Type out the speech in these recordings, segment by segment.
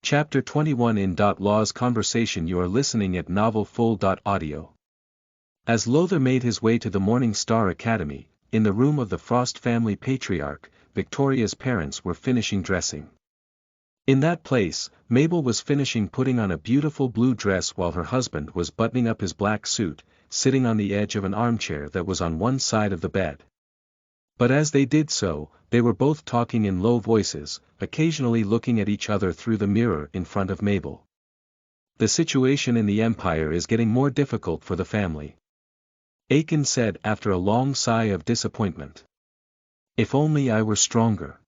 Chapter 21 in Law's conversation. You are listening at novelfull.audio. As Lothar made his way to the Morning Star Academy, in the room of the Frost family patriarch, Victoria's parents were finishing dressing. In that place, Mabel was finishing putting on a beautiful blue dress while her husband was buttoning up his black suit, sitting on the edge of an armchair that was on one side of the bed. But as they did so, they were both talking in low voices, occasionally looking at each other through the mirror in front of Mabel. The situation in the Empire is getting more difficult for the family, Aiken said after a long sigh of disappointment. If only I were stronger.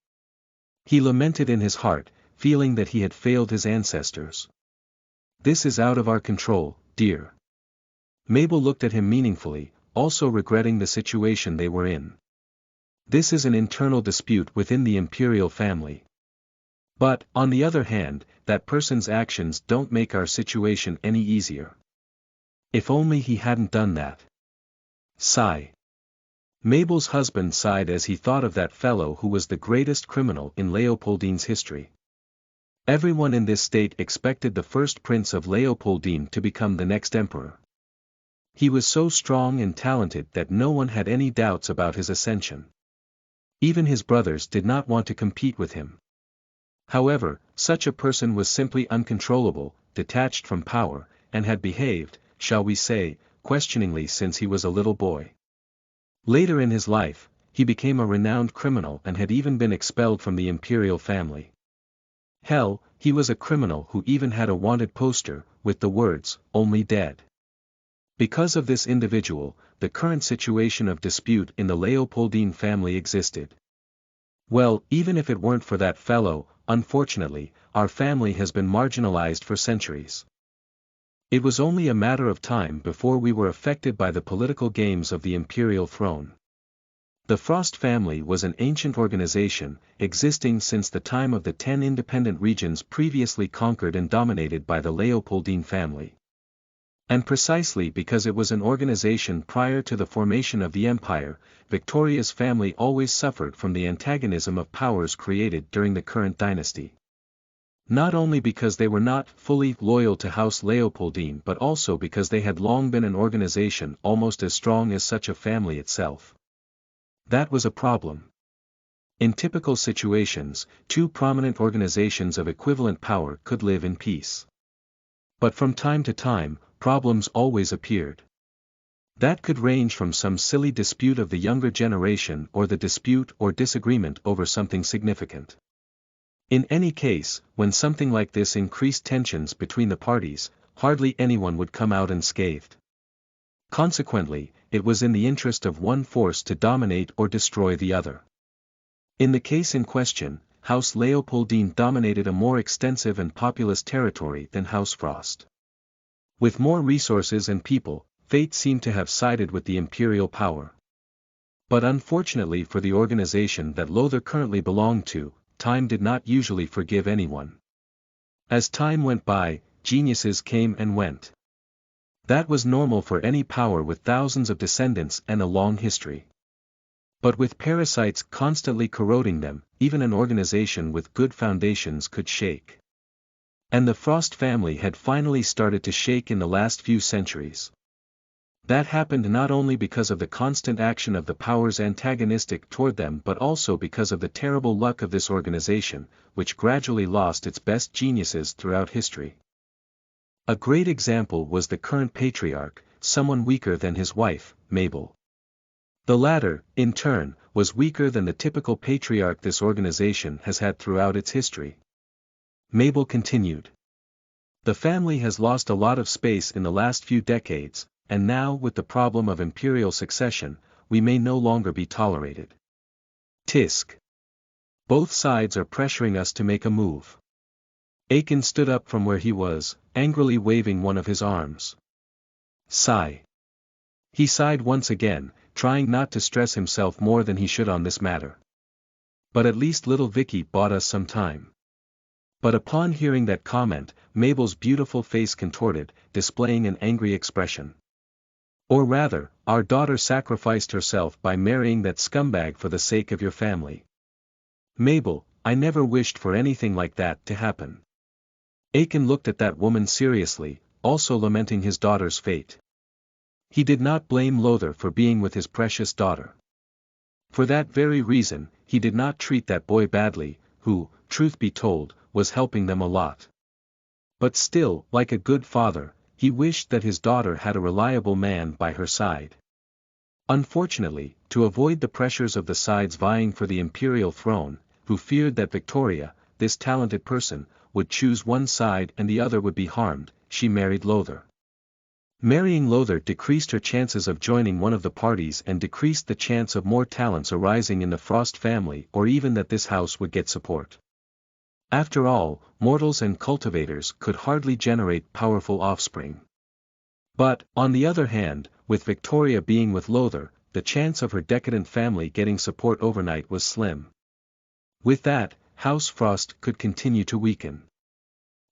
He lamented in his heart, feeling that he had failed his ancestors. This is out of our control, dear. Mabel looked at him meaningfully, also regretting the situation they were in. This is an internal dispute within the imperial family. But, on the other hand, that person's actions don't make our situation any easier. If only he hadn't done that. Sigh. Mabel's husband sighed as he thought of that fellow who was the greatest criminal in Leopoldine's history. Everyone in this state expected the first prince of Leopoldine to become the next emperor. He was so strong and talented that no one had any doubts about his ascension. Even his brothers did not want to compete with him. However, such a person was simply uncontrollable, detached from power, and had behaved, shall we say, questioningly since he was a little boy. Later in his life, he became a renowned criminal and had even been expelled from the imperial family. Hell, he was a criminal who even had a wanted poster, with the words, "Only dead." Because of this individual, the current situation of dispute in the Leopoldine family existed. Well, even if it weren't for that fellow, unfortunately, our family has been marginalized for centuries. It was only a matter of time before we were affected by the political games of the imperial throne. The Frost family was an ancient organization, existing since the time of the 10 independent regions previously conquered and dominated by the Leopoldine family. And precisely because it was an organization prior to the formation of the empire, Victoria's family always suffered from the antagonism of powers created during the current dynasty. Not only because they were not fully loyal to House Leopoldine but also because they had long been an organization almost as strong as such a family itself. That was a problem. In typical situations, two prominent organizations of equivalent power could live in peace. But from time to time, problems always appeared. That could range from some silly dispute of the younger generation or the dispute or disagreement over something significant. In any case, when something like this increased tensions between the parties, hardly anyone would come out unscathed. Consequently, it was in the interest of one force to dominate or destroy the other. In the case in question, House Leopoldine dominated a more extensive and populous territory than House Frost. With more resources and people, fate seemed to have sided with the imperial power. But unfortunately for the organization that Lothar currently belonged to, time did not usually forgive anyone. As time went by, geniuses came and went. That was normal for any power with thousands of descendants and a long history. But with parasites constantly corroding them, even an organization with good foundations could shake. And the Frost family had finally started to shake in the last few centuries. That happened not only because of the constant action of the powers antagonistic toward them but also because of the terrible luck of this organization, which gradually lost its best geniuses throughout history. A great example was the current patriarch, someone weaker than his wife, Mabel. The latter, in turn, was weaker than the typical patriarch this organization has had throughout its history. Mabel continued. The family has lost a lot of space in the last few decades, and now with the problem of imperial succession, we may no longer be tolerated. Tisk. Both sides are pressuring us to make a move. Aiken stood up from where he was, angrily waving one of his arms. Sigh. He sighed once again, trying not to stress himself more than he should on this matter. But at least little Vicky bought us some time. But upon hearing that comment, Mabel's beautiful face contorted, displaying an angry expression. Or rather, our daughter sacrificed herself by marrying that scumbag for the sake of your family. Mabel, I never wished for anything like that to happen. Aiken looked at that woman seriously, also lamenting his daughter's fate. He did not blame Lothar for being with his precious daughter. For that very reason, he did not treat that boy badly, who, truth be told, was helping them a lot. But still, like a good father, he wished that his daughter had a reliable man by her side. Unfortunately, to avoid the pressures of the sides vying for the imperial throne, who feared that Victoria, this talented person, would choose one side and the other would be harmed, she married Lothar. Marrying Lothar decreased her chances of joining one of the parties and decreased the chance of more talents arising in the Frost family or even that this house would get support. After all, mortals and cultivators could hardly generate powerful offspring. But, on the other hand, with Victoria being with Lothar, the chance of her decadent family getting support overnight was slim. With that, House Frost could continue to weaken.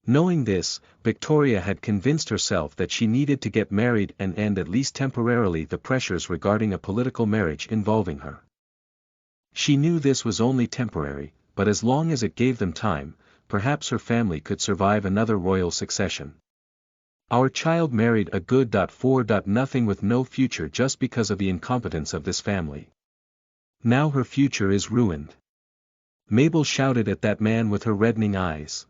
Knowing this, Victoria had convinced herself that she needed to get married and end at least temporarily the pressures regarding a political marriage involving her. She knew this was only temporary, but as long as it gave them time, perhaps her family could survive another royal succession. Our child married a good for nothing with no future just because of the incompetence of this family. Now her future is ruined. Mabel shouted at that man with her reddening eyes.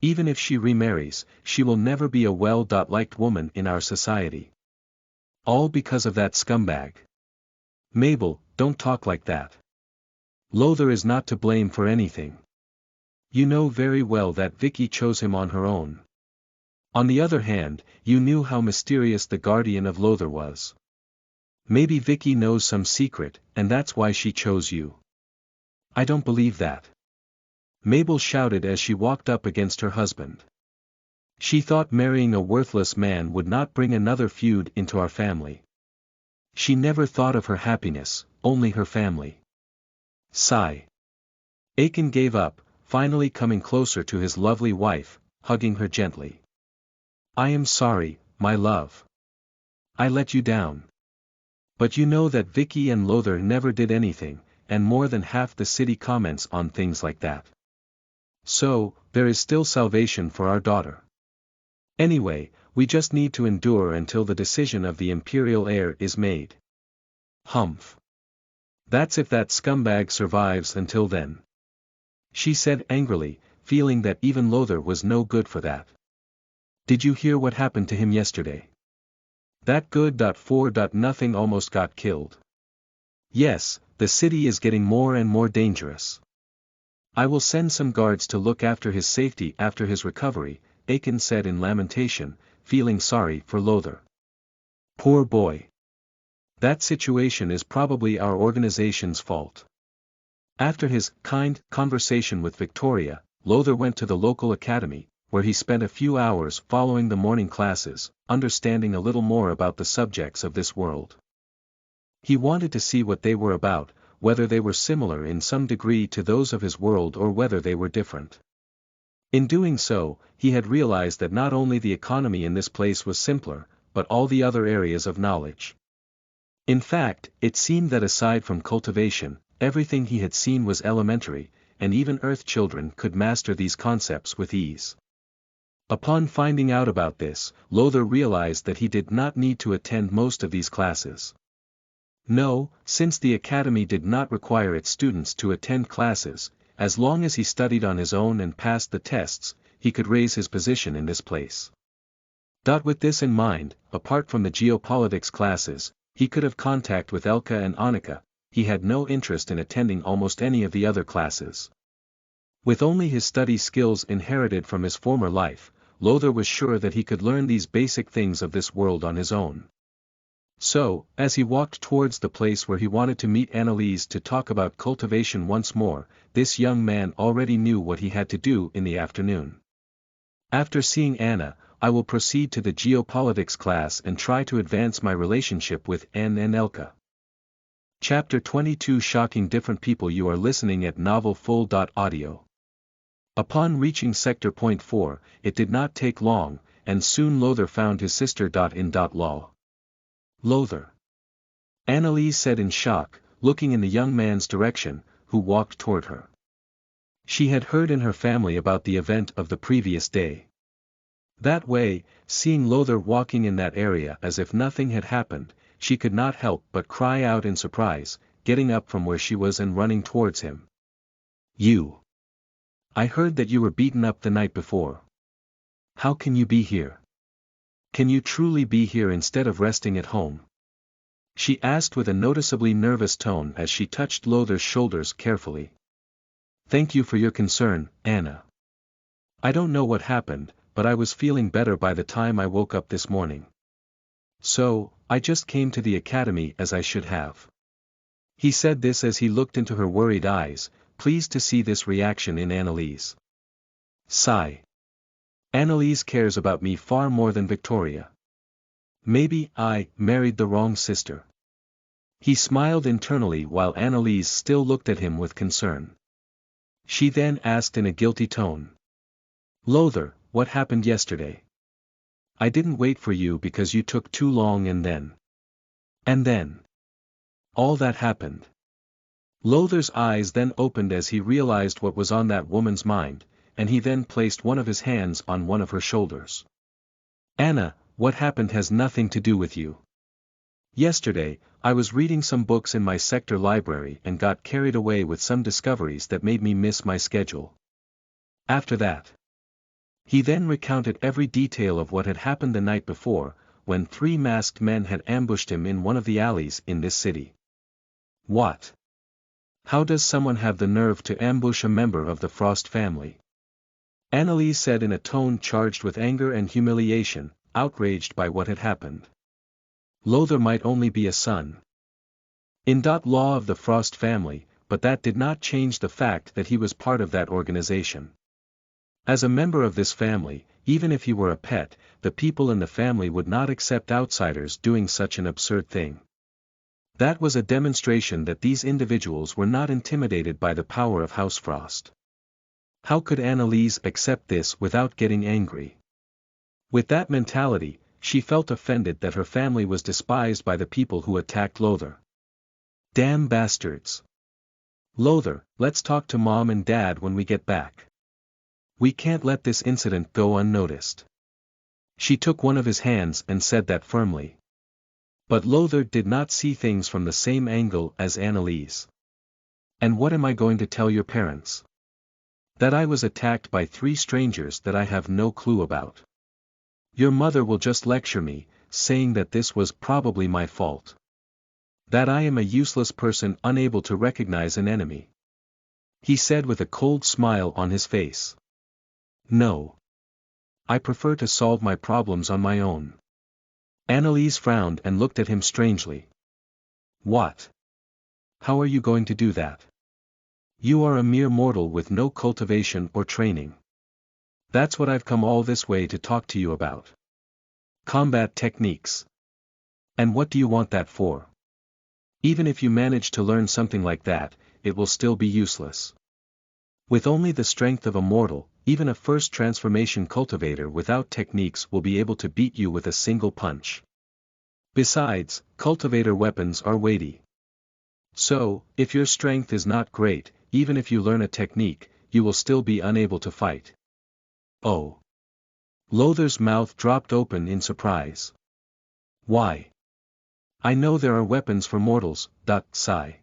Even if she remarries, she will never be a well-liked woman in our society. All because of that scumbag. Mabel, don't talk like that. Lothar is not to blame for anything. You know very well that Vicky chose him on her own. On the other hand, you knew how mysterious the guardian of Lothar was. Maybe Vicky knows some secret, and that's why she chose you. I don't believe that. Mabel shouted as she walked up against her husband. She thought marrying a worthless man would not bring another feud into our family. She never thought of her happiness, only her family. Sigh. Aiken gave up, finally coming closer to his lovely wife, hugging her gently. I am sorry, my love. I let you down. But you know that Vicky and Lothar never did anything, and more than half the city comments on things like that. So, there is still salvation for our daughter. Anyway, we just need to endure until the decision of the imperial heir is made. Humph. That's if that scumbag survives until then. She said angrily, feeling that even Lothar was no good for that. Did you hear what happened to him yesterday? That good for nothing almost got killed. Yes, the city is getting more and more dangerous. I will send some guards to look after his safety after his recovery, Aiken said in lamentation, feeling sorry for Lothar. Poor boy. That situation is probably our organization's fault. After his kind conversation with Victoria, Lothar went to the local academy, where he spent a few hours following the morning classes, understanding a little more about the subjects of this world. He wanted to see what they were about, whether they were similar in some degree to those of his world or whether they were different. In doing so, he had realized that not only the economy in this place was simpler, but all the other areas of knowledge. In fact, it seemed that aside from cultivation, everything he had seen was elementary, and even Earth children could master these concepts with ease. Upon finding out about this, Lothar realized that he did not need to attend most of these classes. No, since the academy did not require its students to attend classes, as long as he studied on his own and passed the tests, he could raise his position in this place. With this in mind, apart from the geopolitics classes, he could have contact with Elka and Annika. He had no interest in attending almost any of the other classes. With only his study skills inherited from his former life, Lothar was sure that he could learn these basic things of this world on his own. So, as he walked towards the place where he wanted to meet Anneliese to talk about cultivation once more, this young man already knew what he had to do in the afternoon. After seeing Anna, I will proceed to the geopolitics class and try to advance my relationship with Anne and Elka. Chapter 22 Shocking Different People. You are listening at NovelFull.audio. Upon reaching Sector Point 4, it did not take long, and soon Lothar found his sister. In law. Lothar. Anneliese said in shock, looking in the young man's direction, who walked toward her. She had heard in her family about the event of the previous day. That way, seeing Lothar walking in that area as if nothing had happened, she could not help but cry out in surprise, getting up from where she was and running towards him. "You! I heard that you were beaten up the night before. How can you be here? Can you truly be here instead of resting at home?" she asked with a noticeably nervous tone as she touched Lothar's shoulders carefully. "Thank you for your concern, Anna. I don't know what happened, but I was feeling better by the time I woke up this morning. So, I just came to the academy as I should have." He said this as he looked into her worried eyes, pleased to see this reaction in Anneliese. Sigh. Anneliese cares about me far more than Victoria. Maybe I married the wrong sister. He smiled internally while Anneliese still looked at him with concern. She then asked in a guilty tone. "Lothar, what happened yesterday? I didn't wait for you because you took too long and then. All that happened." Lothar's eyes then opened as he realized what was on that woman's mind, and he then placed one of his hands on one of her shoulders. "Anna, what happened has nothing to do with you. Yesterday, I was reading some books in my sector library and got carried away with some discoveries that made me miss my schedule. After that." He then recounted every detail of what had happened the night before, when 3 masked men had ambushed him in one of the alleys in this city. "What? How does someone have the nerve to ambush a member of the Frost family?" Anneliese said in a tone charged with anger and humiliation, outraged by what had happened. Lothar might only be a son-in-law of the Frost family, but that did not change the fact that he was part of that organization. As a member of this family, even if he were a pet, the people in the family would not accept outsiders doing such an absurd thing. That was a demonstration that these individuals were not intimidated by the power of House Frost. How could Anneliese accept this without getting angry? With that mentality, she felt offended that her family was despised by the people who attacked Lothar. Damn bastards. "Lothar, let's talk to Mom and Dad when we get back. We can't let this incident go unnoticed." She took one of his hands and said that firmly. But Lothar did not see things from the same angle as Anneliese. "And what am I going to tell your parents? That I was attacked by 3 strangers that I have no clue about. Your mother will just lecture me, saying that this was probably my fault. That I am a useless person unable to recognize an enemy," he said with a cold smile on his face. "No. I prefer to solve my problems on my own." Anneliese frowned and looked at him strangely. "What? How are you going to do that? You are a mere mortal with no cultivation or training. That's what I've come all this way to talk to you about. Combat techniques. And what do you want that for? Even if you manage to learn something like that, it will still be useless. With only the strength of a mortal, even a first transformation cultivator without techniques will be able to beat you with a single punch. Besides, cultivator weapons are weighty. So, if your strength is not great, even if you learn a technique, you will still be unable to fight." "Oh." Lothar's mouth dropped open in surprise. "Why? I know there are weapons for mortals." Sigh.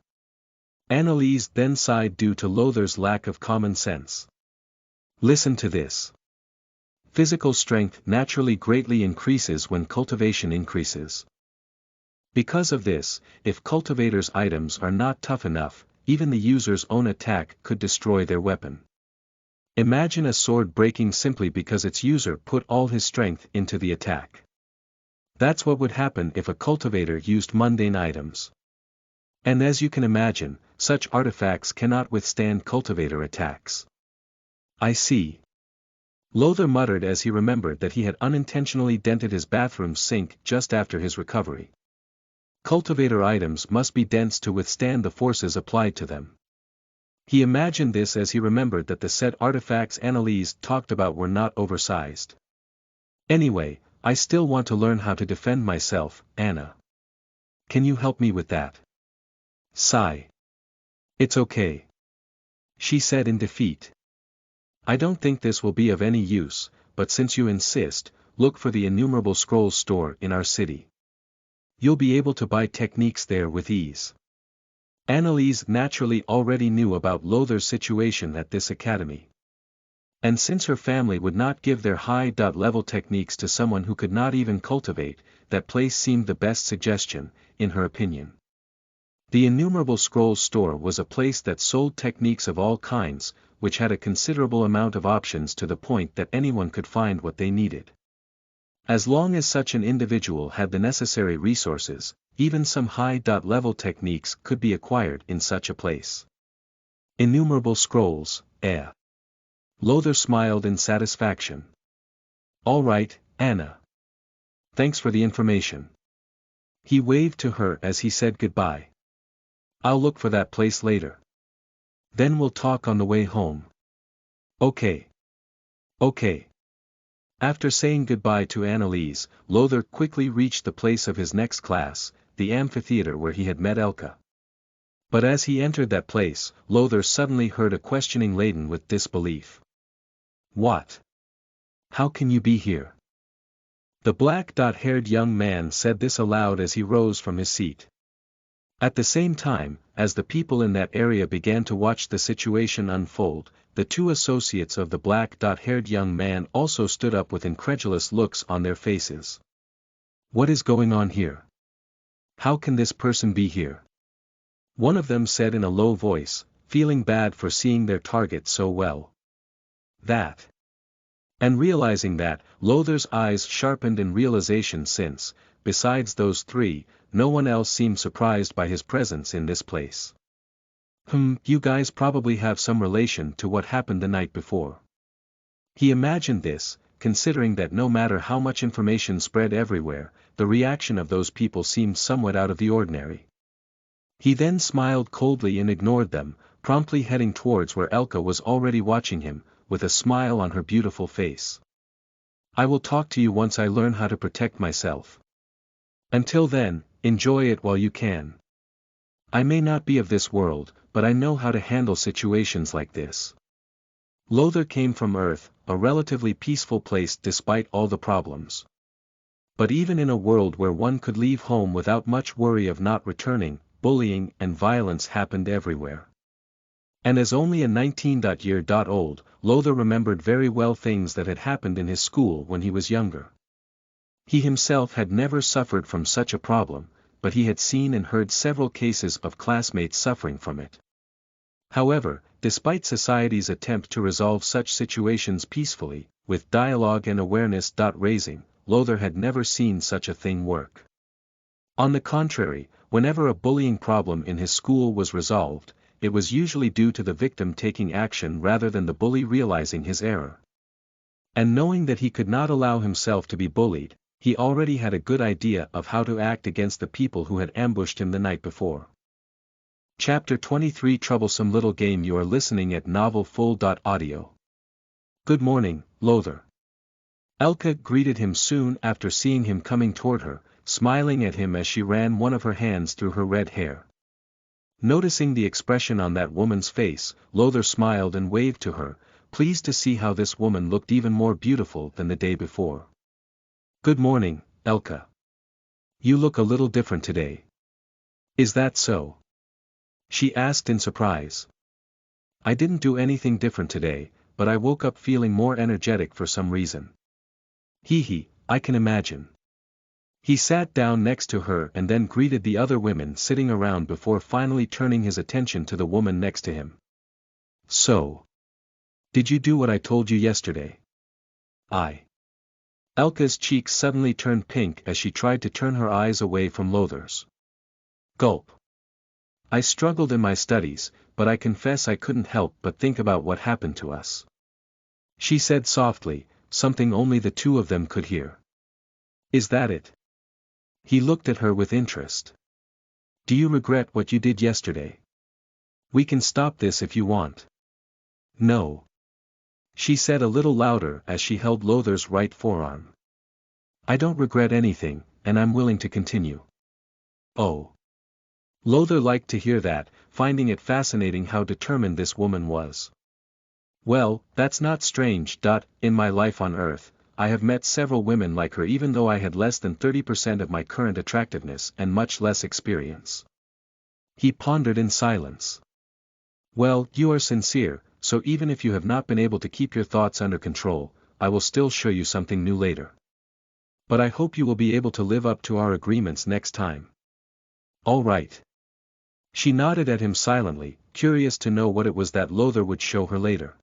Anneliese then sighed due to Lothar's lack of common sense. "Listen to this. Physical strength naturally greatly increases when cultivation increases. Because of this, if cultivators' items are not tough enough, even the user's own attack could destroy their weapon. Imagine a sword breaking simply because its user put all his strength into the attack. That's what would happen if a cultivator used mundane items. And as you can imagine, such artifacts cannot withstand cultivator attacks." "I see." Lothar muttered as he remembered that he had unintentionally dented his bathroom sink just after his recovery. Cultivator items must be dense to withstand the forces applied to them. He imagined this as he remembered that the said artifacts Anneliese talked about were not oversized. "Anyway, I still want to learn how to defend myself, Anna. Can you help me with that?" Sigh. "It's okay," she said in defeat. I don't think this will be of any use, but since you insist, look for the Innumerable Scrolls store in our city. You'll be able to buy techniques there with ease. Annalise naturally already knew about Lothar's situation at this academy. And since her family would not give their high-level techniques to someone who could not even cultivate, that place seemed the best suggestion, in her opinion. The Innumerable Scrolls store was a place that sold techniques of all kinds, which had a considerable amount of options to the point that anyone could find what they needed. As long as such an individual had the necessary resources, even some high-level techniques could be acquired in such a place. Innumerable Scrolls, eh? Lothar smiled in satisfaction. All right, Anna. Thanks for the information. He waved to her as he said goodbye. I'll look for that place later. Then we'll talk on the way home. Okay. Okay. After saying goodbye to Annalise, Lothar quickly reached the place of his next class, the amphitheater where he had met Elka. But as he entered that place, Lothar suddenly heard a questioning laden with disbelief. What? How can you be here? The black-haired young man said this aloud as he rose from his seat. At the same time, as the people in that area began to watch the situation unfold, the two associates of the black-haired young man also stood up with incredulous looks on their faces. What is going on here? How can this person be here? One of them said in a low voice, feeling bad for seeing their target so well. That. And realizing that, Lothar's eyes sharpened in realization since, besides those three, no one else seemed surprised by his presence in this place. You guys probably have some relation to what happened the night before. He imagined this, considering that no matter how much information spread everywhere, the reaction of those people seemed somewhat out of the ordinary. He then smiled coldly and ignored them, promptly heading towards where Elka was already watching him, with a smile on her beautiful face. I will talk to you once I learn how to protect myself. Until then, enjoy it while you can. I may not be of this world, but I know how to handle situations like this. Lothar came from Earth, a relatively peaceful place despite all the problems. But even in a world where one could leave home without much worry of not returning, bullying and violence happened everywhere. And as only a 19-year-old, Lothar remembered very well things that had happened in his school when he was younger. He himself had never suffered from such a problem, but he had seen and heard several cases of classmates suffering from it. However, despite society's attempt to resolve such situations peacefully, with dialogue and awareness raising, Lothar had never seen such a thing work. On the contrary, whenever a bullying problem in his school was resolved, it was usually due to the victim taking action rather than the bully realizing his error. And knowing that he could not allow himself to be bullied, he already had a good idea of how to act against the people who had ambushed him the night before. Chapter 23 Troublesome Little Game. You are listening at NovelFull.audio. Good morning, Lothar. Elka greeted him soon after seeing him coming toward her, smiling at him as she ran one of her hands through her red hair. Noticing the expression on that woman's face, Lothar smiled and waved to her, pleased to see how this woman looked even more beautiful than the day before. Good morning, Elka. You look a little different today. Is that so? She asked in surprise. I didn't do anything different today, but I woke up feeling more energetic for some reason. I can imagine. He sat down next to her and then greeted the other women sitting around before finally turning his attention to the woman next to him. So. Did you do what I told you yesterday? Elka's cheeks suddenly turned pink as she tried to turn her eyes away from Lothar's. Gulp. I struggled in my studies, but I confess I couldn't help but think about what happened to us. She said softly, something only the two of them could hear. Is that it? He looked at her with interest. Do you regret what you did yesterday? We can stop this if you want. No. She said a little louder as she held Lothar's right forearm. I don't regret anything, and I'm willing to continue. Oh. Lothar liked to hear that, finding it fascinating how determined this woman was. Well, that's not strange. In my life on Earth, I have met several women like her even though I had less than 30% of my current attractiveness and much less experience. He pondered in silence. Well, you are sincere, so even if you have not been able to keep your thoughts under control, I will still show you something new later. But I hope you will be able to live up to our agreements next time. All right. She nodded at him silently, curious to know what it was that Lothar would show her later.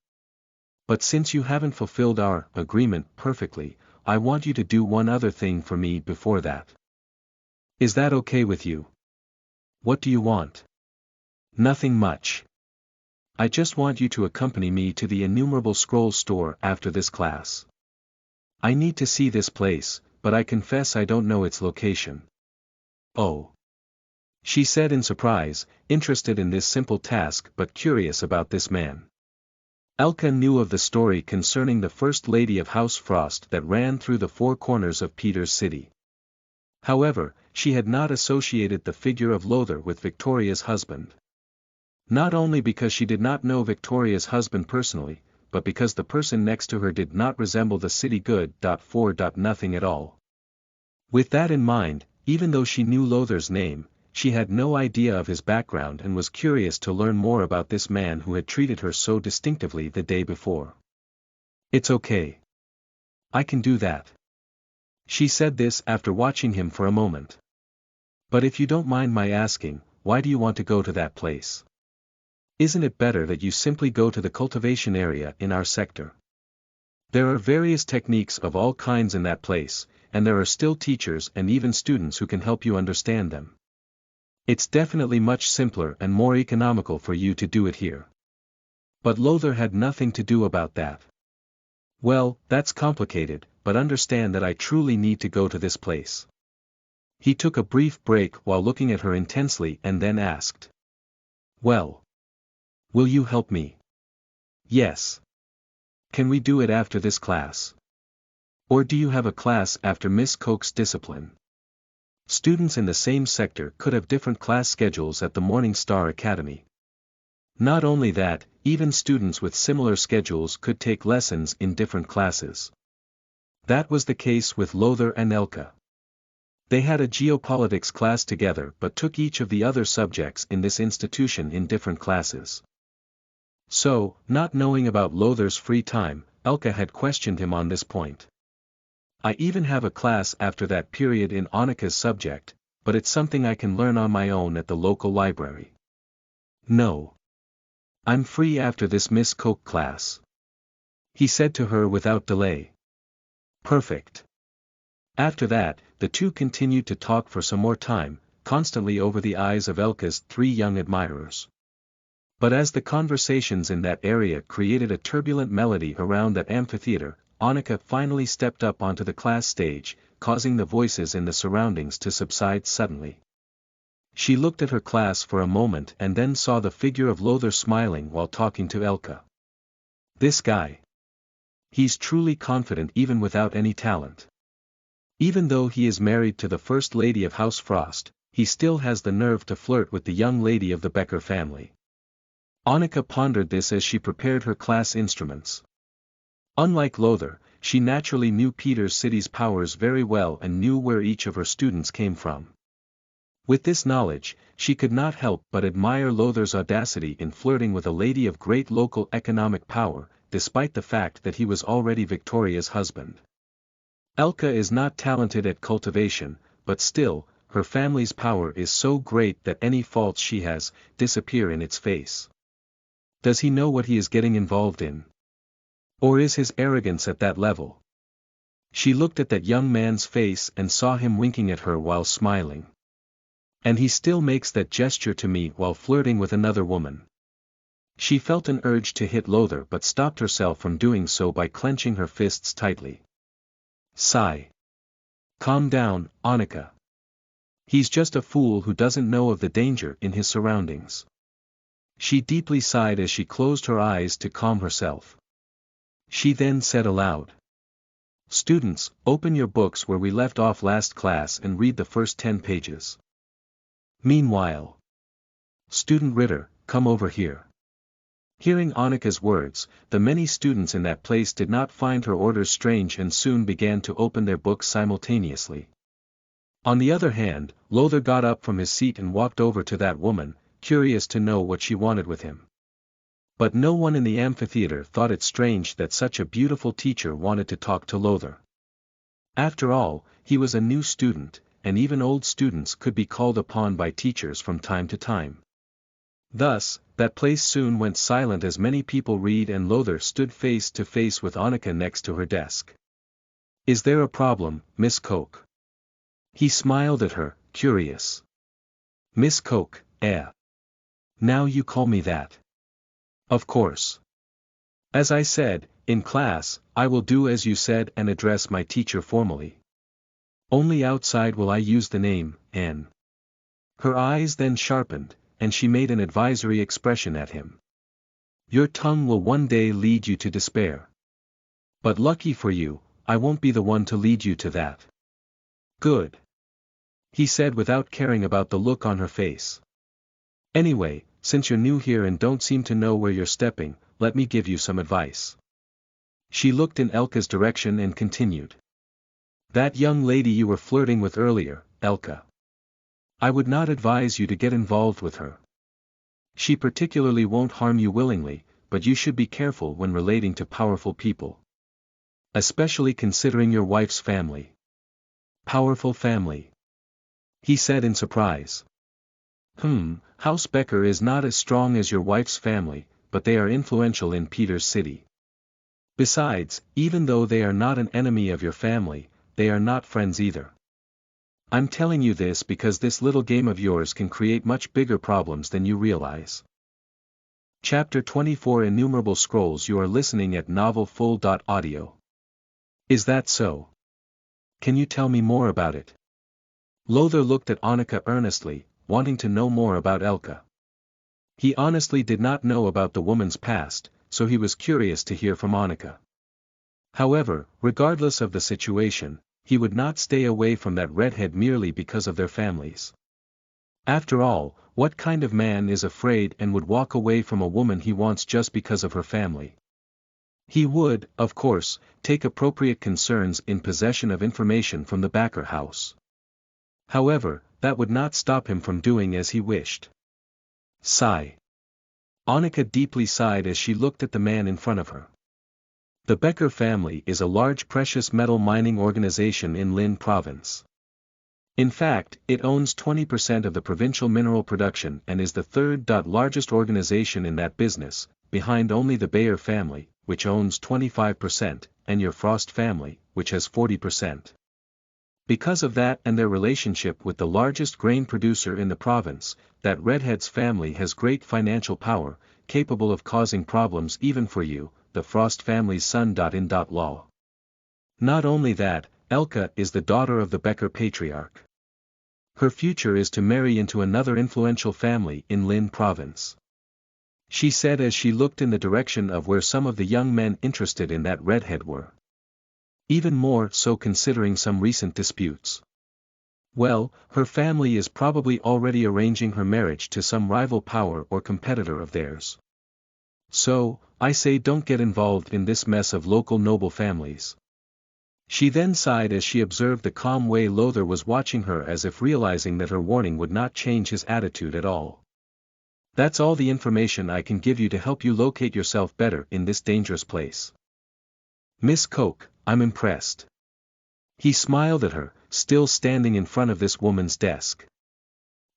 But since you haven't fulfilled our agreement perfectly, I want you to do one other thing for me before that. Is that okay with you? What do you want? Nothing much. I just want you to accompany me to the Innumerable Scrolls store after this class. I need to see this place, but I confess I don't know its location. Oh. She said in surprise, interested in this simple task but curious about this man. Elka knew of the story concerning the First Lady of House Frost that ran through the four corners of Peter's city. However, she had not associated the figure of Lothar with Victoria's husband. Not only because she did not know Victoria's husband personally, but because the person next to her did not resemble the city good. Nothing at all. With that in mind, even though she knew Lothar's name, she had no idea of his background and was curious to learn more about this man who had treated her so distinctively the day before. It's okay. I can do that. She said this after watching him for a moment. But if you don't mind my asking, why do you want to go to that place? Isn't it better that you simply go to the cultivation area in our sector? There are various techniques of all kinds in that place, and there are still teachers and even students who can help you understand them. It's definitely much simpler and more economical for you to do it here. But Lothar had nothing to do about that. Well, that's complicated, but understand that I truly need to go to this place. He took a brief break while looking at her intensely and then asked. Well. Will you help me? Yes. Can we do it after this class? Or do you have a class after Miss Koch's discipline? Students in the same sector could have different class schedules at the Morning Star Academy. Not only that, even students with similar schedules could take lessons in different classes. That was the case with Lothar and Elka. They had a geopolitics class together but took each of the other subjects in this institution in different classes. So, not knowing about Lothar's free time, Elka had questioned him on this point. I even have a class after that period in Annika's subject, but it's something I can learn on my own at the local library. No. I'm free after this Miss Koch class. He said to her without delay. Perfect. After that, the two continued to talk for some more time, constantly over the eyes of Elka's three young admirers. But as the conversations in that area created a turbulent melody around that amphitheater, Annika finally stepped up onto the class stage, causing the voices in the surroundings to subside suddenly. She looked at her class for a moment and then saw the figure of Lothar smiling while talking to Elka. This guy. He's truly confident even without any talent. Even though he is married to the First Lady of House Frost, he still has the nerve to flirt with the young lady of the Becker family. Annika pondered this as she prepared her class instruments. Unlike Lothar, she naturally knew Peter's city's powers very well and knew where each of her students came from. With this knowledge, she could not help but admire Lothar's audacity in flirting with a lady of great local economic power, despite the fact that he was already Victoria's husband. Elka is not talented at cultivation, but still, her family's power is so great that any faults she has, disappear in its face. Does he know what he is getting involved in? Or is his arrogance at that level? She looked at that young man's face and saw him winking at her while smiling. And he still makes that gesture to me while flirting with another woman. She felt an urge to hit Lothar but stopped herself from doing so by clenching her fists tightly. Sigh. Calm down, Annika. He's just a fool who doesn't know of the danger in his surroundings. She deeply sighed as she closed her eyes to calm herself. She then said aloud. Students, open your books where we left off last class and read the first 10 pages. Meanwhile. Student Ritter, come over here. Hearing Annika's words, the many students in that place did not find her orders strange and soon began to open their books simultaneously. On the other hand, Lothar got up from his seat and walked over to that woman, curious to know what she wanted with him. But no one in the amphitheater thought it strange that such a beautiful teacher wanted to talk to Lothar. After all, he was a new student, and even old students could be called upon by teachers from time to time. Thus, that place soon went silent as many people read and Lothar stood face to face with Annika next to her desk. "Is there a problem, Miss Koch?" He smiled at her, curious. "Miss Koch, eh? Now you call me that." "Of course. As I said, in class, I will do as you said and address my teacher formally. Only outside will I use the name, Anne." Her eyes then sharpened, and she made an advisory expression at him. "Your tongue will one day lead you to despair. But lucky for you, I won't be the one to lead you to that." "Good," he said without caring about the look on her face. "Anyway, since you're new here and don't seem to know where you're stepping, let me give you some advice." She looked in Elka's direction and continued. "That young lady you were flirting with earlier, Elka. I would not advise you to get involved with her. She particularly won't harm you willingly, but you should be careful when relating to powerful people. Especially considering your wife's family." "Powerful family?" he said in surprise. House Becker is not as strong as your wife's family, but they are influential in Peter's city. Besides, even though they are not an enemy of your family, they are not friends either. I'm telling you this because this little game of yours can create much bigger problems than you realize. Chapter 24 Innumerable Scrolls. You are listening at novelfull.audio. Is that so? Can you tell me more about it? Lothar looked at Annika earnestly, wanting to know more about Elka. He honestly did not know about the woman's past, so he was curious to hear from Annika. However, regardless of the situation, he would not stay away from that redhead merely because of their families. After all, what kind of man is afraid and would walk away from a woman he wants just because of her family? He would, of course, take appropriate concerns in possession of information from the Becker house. However, that would not stop him from doing as he wished. Sigh. Annika deeply sighed as she looked at the man in front of her. The Becker family is a large precious metal mining organization in Lin province. In fact, it owns 20% of the provincial mineral production and is the third largest organization in that business, behind only the Bayer family, which owns 25%, and your Frost family, which has 40%. Because of that and their relationship with the largest grain producer in the province, that redhead's family has great financial power, capable of causing problems even for you, the Frost family's son-in-law. Not only that, Elka is the daughter of the Becker patriarch. Her future is to marry into another influential family in Lin province. She said as she looked in the direction of where some of the young men interested in that redhead were. Even more so considering some recent disputes. Well, her family is probably already arranging her marriage to some rival power or competitor of theirs. So, I say don't get involved in this mess of local noble families. She then sighed as she observed the calm way Lothar was watching her as if realizing that her warning would not change his attitude at all. That's all the information I can give you to help you locate yourself better in this dangerous place. Miss Koch, I'm impressed. He smiled at her, still standing in front of this woman's desk.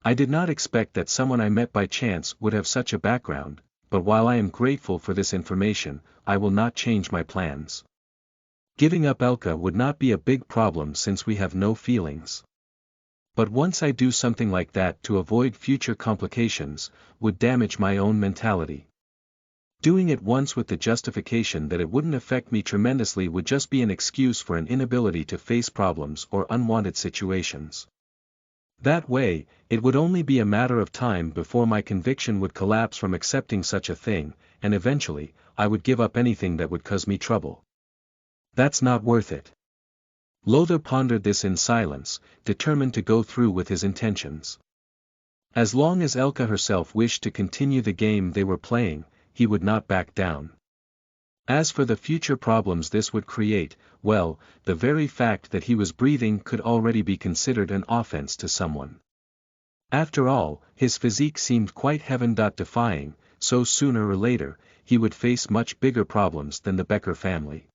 I did not expect that someone I met by chance would have such a background, but while I am grateful for this information, I will not change my plans. Giving up Elka would not be a big problem since we have no feelings. But once I do something like that to avoid future complications, would damage my own mentality. Doing it once with the justification that it wouldn't affect me tremendously would just be an excuse for an inability to face problems or unwanted situations. That way, it would only be a matter of time before my conviction would collapse from accepting such a thing, and eventually, I would give up anything that would cause me trouble. That's not worth it. Lothar pondered this in silence, determined to go through with his intentions. As long as Elka herself wished to continue the game they were playing, he would not back down. As for the future problems this would create, well, the very fact that he was breathing could already be considered an offense to someone. After all, his physique seemed quite heaven-defying, so sooner or later, he would face much bigger problems than the Becker family.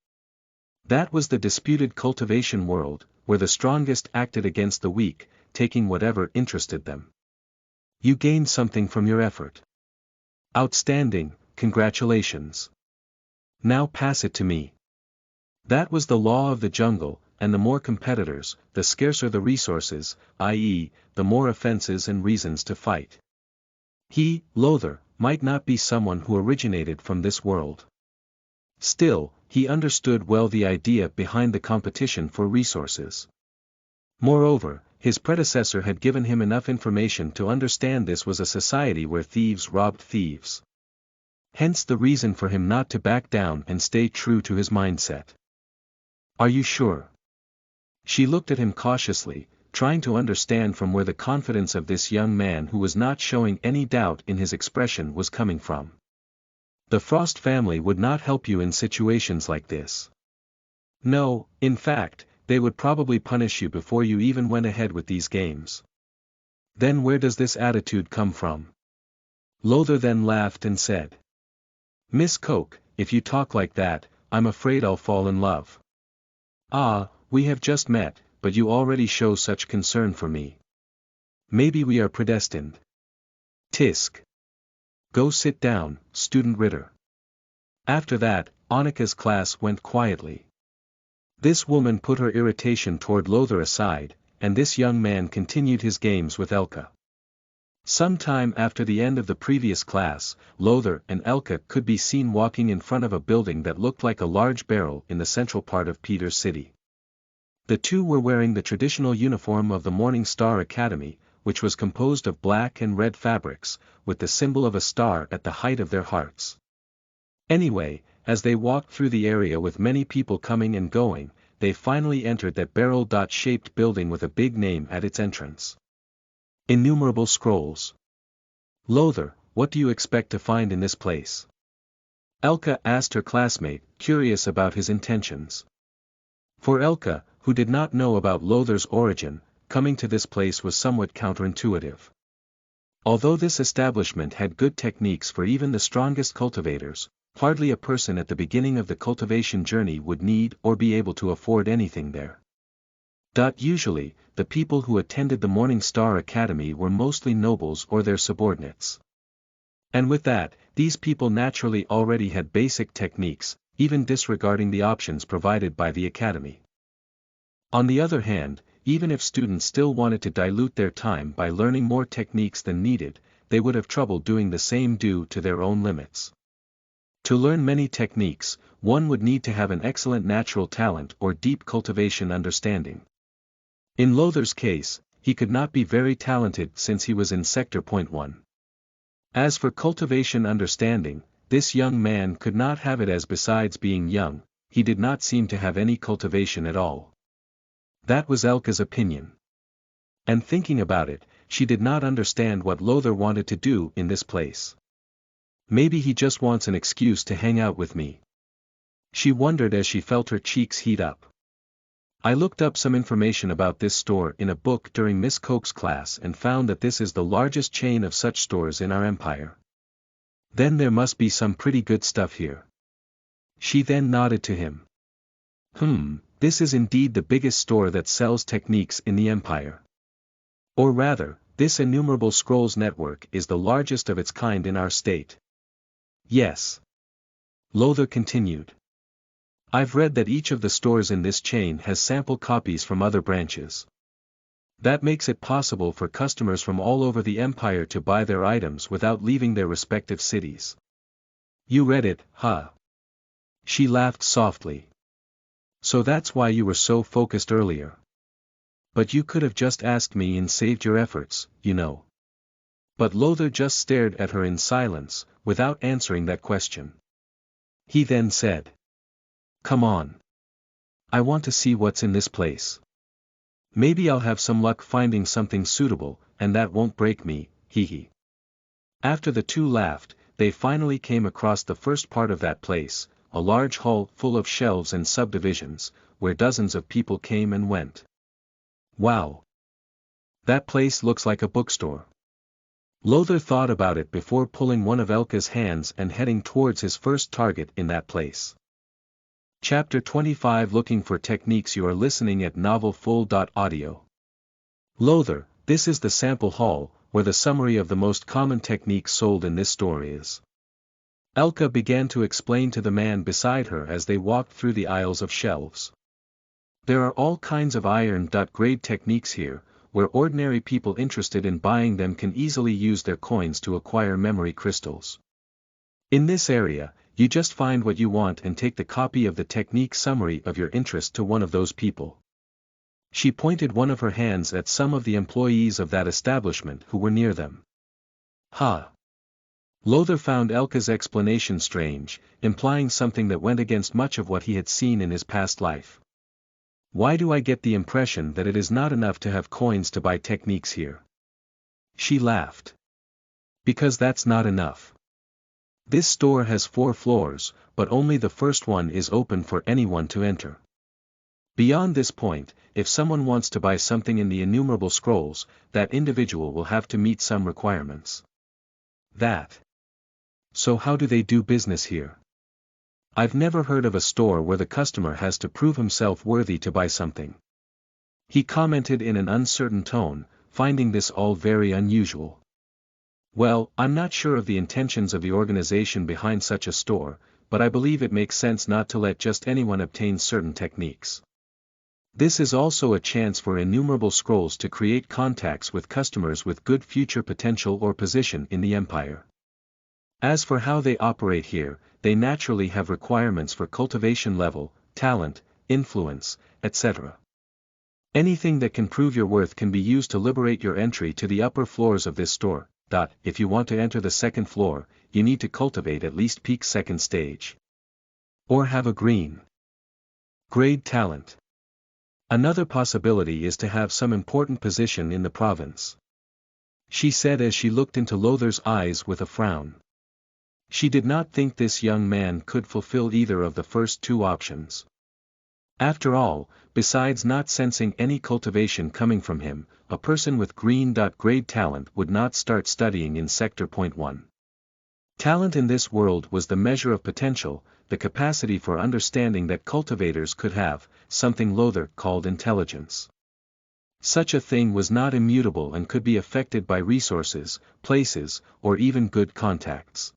That was the disputed cultivation world, where the strongest acted against the weak, taking whatever interested them. You gained something from your effort. Outstanding, congratulations. Now pass it to me. That was the law of the jungle, and the more competitors, the scarcer the resources, i.e., the more offenses and reasons to fight. He, Lothar, might not be someone who originated from this world. Still, he understood well the idea behind the competition for resources. Moreover, his predecessor had given him enough information to understand this was a society where thieves robbed thieves. Hence the reason for him not to back down and stay true to his mindset. Are you sure? She looked at him cautiously, trying to understand from where the confidence of this young man who was not showing any doubt in his expression was coming from. The Frost family would not help you in situations like this. No, in fact, they would probably punish you before you even went ahead with these games. Then where does this attitude come from? Lothar then laughed and said. Miss Coke, if you talk like that, I'm afraid I'll fall in love. Ah, we have just met, but you already show such concern for me. Maybe we are predestined. Tisk. Go sit down, student Ritter. After that, Annika's class went quietly. This woman put her irritation toward Lothar aside, and this young man continued his games with Elke. Some time after the end of the previous class, Lothar and Elke could be seen walking in front of a building that looked like a large barrel in the central part of Peter's city. The two were wearing the traditional uniform of the Morning Star Academy, which was composed of black and red fabrics, with the symbol of a star at the height of their hearts. Anyway, as they walked through the area with many people coming and going, they finally entered that barrel-shaped building with a big name at its entrance. Innumerable scrolls. Lothar, what do you expect to find in this place? Elke asked her classmate, curious about his intentions. For Elke, who did not know about Lothar's origin, coming to this place was somewhat counterintuitive. Although this establishment had good techniques for even the strongest cultivators, hardly a person at the beginning of the cultivation journey would need or be able to afford anything there. Usually, the people who attended the Morning Star Academy were mostly nobles or their subordinates. And with that, these people naturally already had basic techniques, even disregarding the options provided by the academy. On the other hand, even if students still wanted to dilute their time by learning more techniques than needed, they would have trouble doing the same due to their own limits. To learn many techniques, one would need to have an excellent natural talent or deep cultivation understanding. In Lothar's case, he could not be very talented since he was in Sector Point 1. As for cultivation understanding, this young man could not have it as besides being young, he did not seem to have any cultivation at all. That was Elke's opinion. And thinking about it, she did not understand what Lothar wanted to do in this place. Maybe he just wants an excuse to hang out with me. She wondered as she felt her cheeks heat up. I looked up some information about this store in a book during Miss Coke's class and found that this is the largest chain of such stores in our empire. Then there must be some pretty good stuff here. She then nodded to him. This is indeed the biggest store that sells techniques in the empire. Or rather, this Innumerable Scrolls network is the largest of its kind in our state. Yes. Lothar continued. I've read that each of the stores in this chain has sample copies from other branches. That makes it possible for customers from all over the empire to buy their items without leaving their respective cities. You read it, huh? She laughed softly. So that's why you were so focused earlier. But you could have just asked me and saved your efforts, you know. But Lothar just stared at her in silence, without answering that question. He then said. Come on. I want to see what's in this place. Maybe I'll have some luck finding something suitable, and that won't break me, hee hee. After the two laughed, they finally came across the first part of that place, a large hall full of shelves and subdivisions, where dozens of people came and went. Wow! That place looks like a bookstore. Lothar thought about it before pulling one of Elka's hands and heading towards his first target in that place. Chapter 25 Looking for Techniques. You are listening at novelfull.audio. Lothar, this is the sample hall, where the summary of the most common techniques sold in this store is. Elka began to explain to the man beside her as they walked through the aisles of shelves. There are all kinds of iron-grade techniques here, where ordinary people interested in buying them can easily use their coins to acquire memory crystals. In this area, you just find what you want and take the copy of the technique summary of your interest to one of those people. She pointed one of her hands at some of the employees of that establishment who were near them. Ha! Lothar found Elka's explanation strange, implying something that went against much of what he had seen in his past life. Why do I get the impression that it is not enough to have coins to buy techniques here? She laughed. Because that's not enough. This store has 4 floors, but only the first one is open for anyone to enter. Beyond this point, if someone wants to buy something in the innumerable scrolls, that individual will have to meet some requirements. So how do they do business here? I've never heard of a store where the customer has to prove himself worthy to buy something. He commented in an uncertain tone, finding this all very unusual. Well, I'm not sure of the intentions of the organization behind such a store, but I believe it makes sense not to let just anyone obtain certain techniques. This is also a chance for innumerable scrolls to create contacts with customers with good future potential or position in the empire. As for how they operate here, they naturally have requirements for cultivation level, talent, influence, etc. Anything that can prove your worth can be used to liberate your entry to the upper floors of this store. If you want to enter the 2nd floor, you need to cultivate at least peak 2nd stage. Or have a grade talent. Another possibility is to have some important position in the province. She said as she looked into Lothar's eyes with a frown. She did not think this young man could fulfill either of the first 2 options. After all, besides not sensing any cultivation coming from him, a person with grade talent would not start studying in Sector Point 1. Talent in this world was the measure of potential, the capacity for understanding that cultivators could have, something Lothar called intelligence. Such a thing was not immutable and could be affected by resources, places, or even good contacts.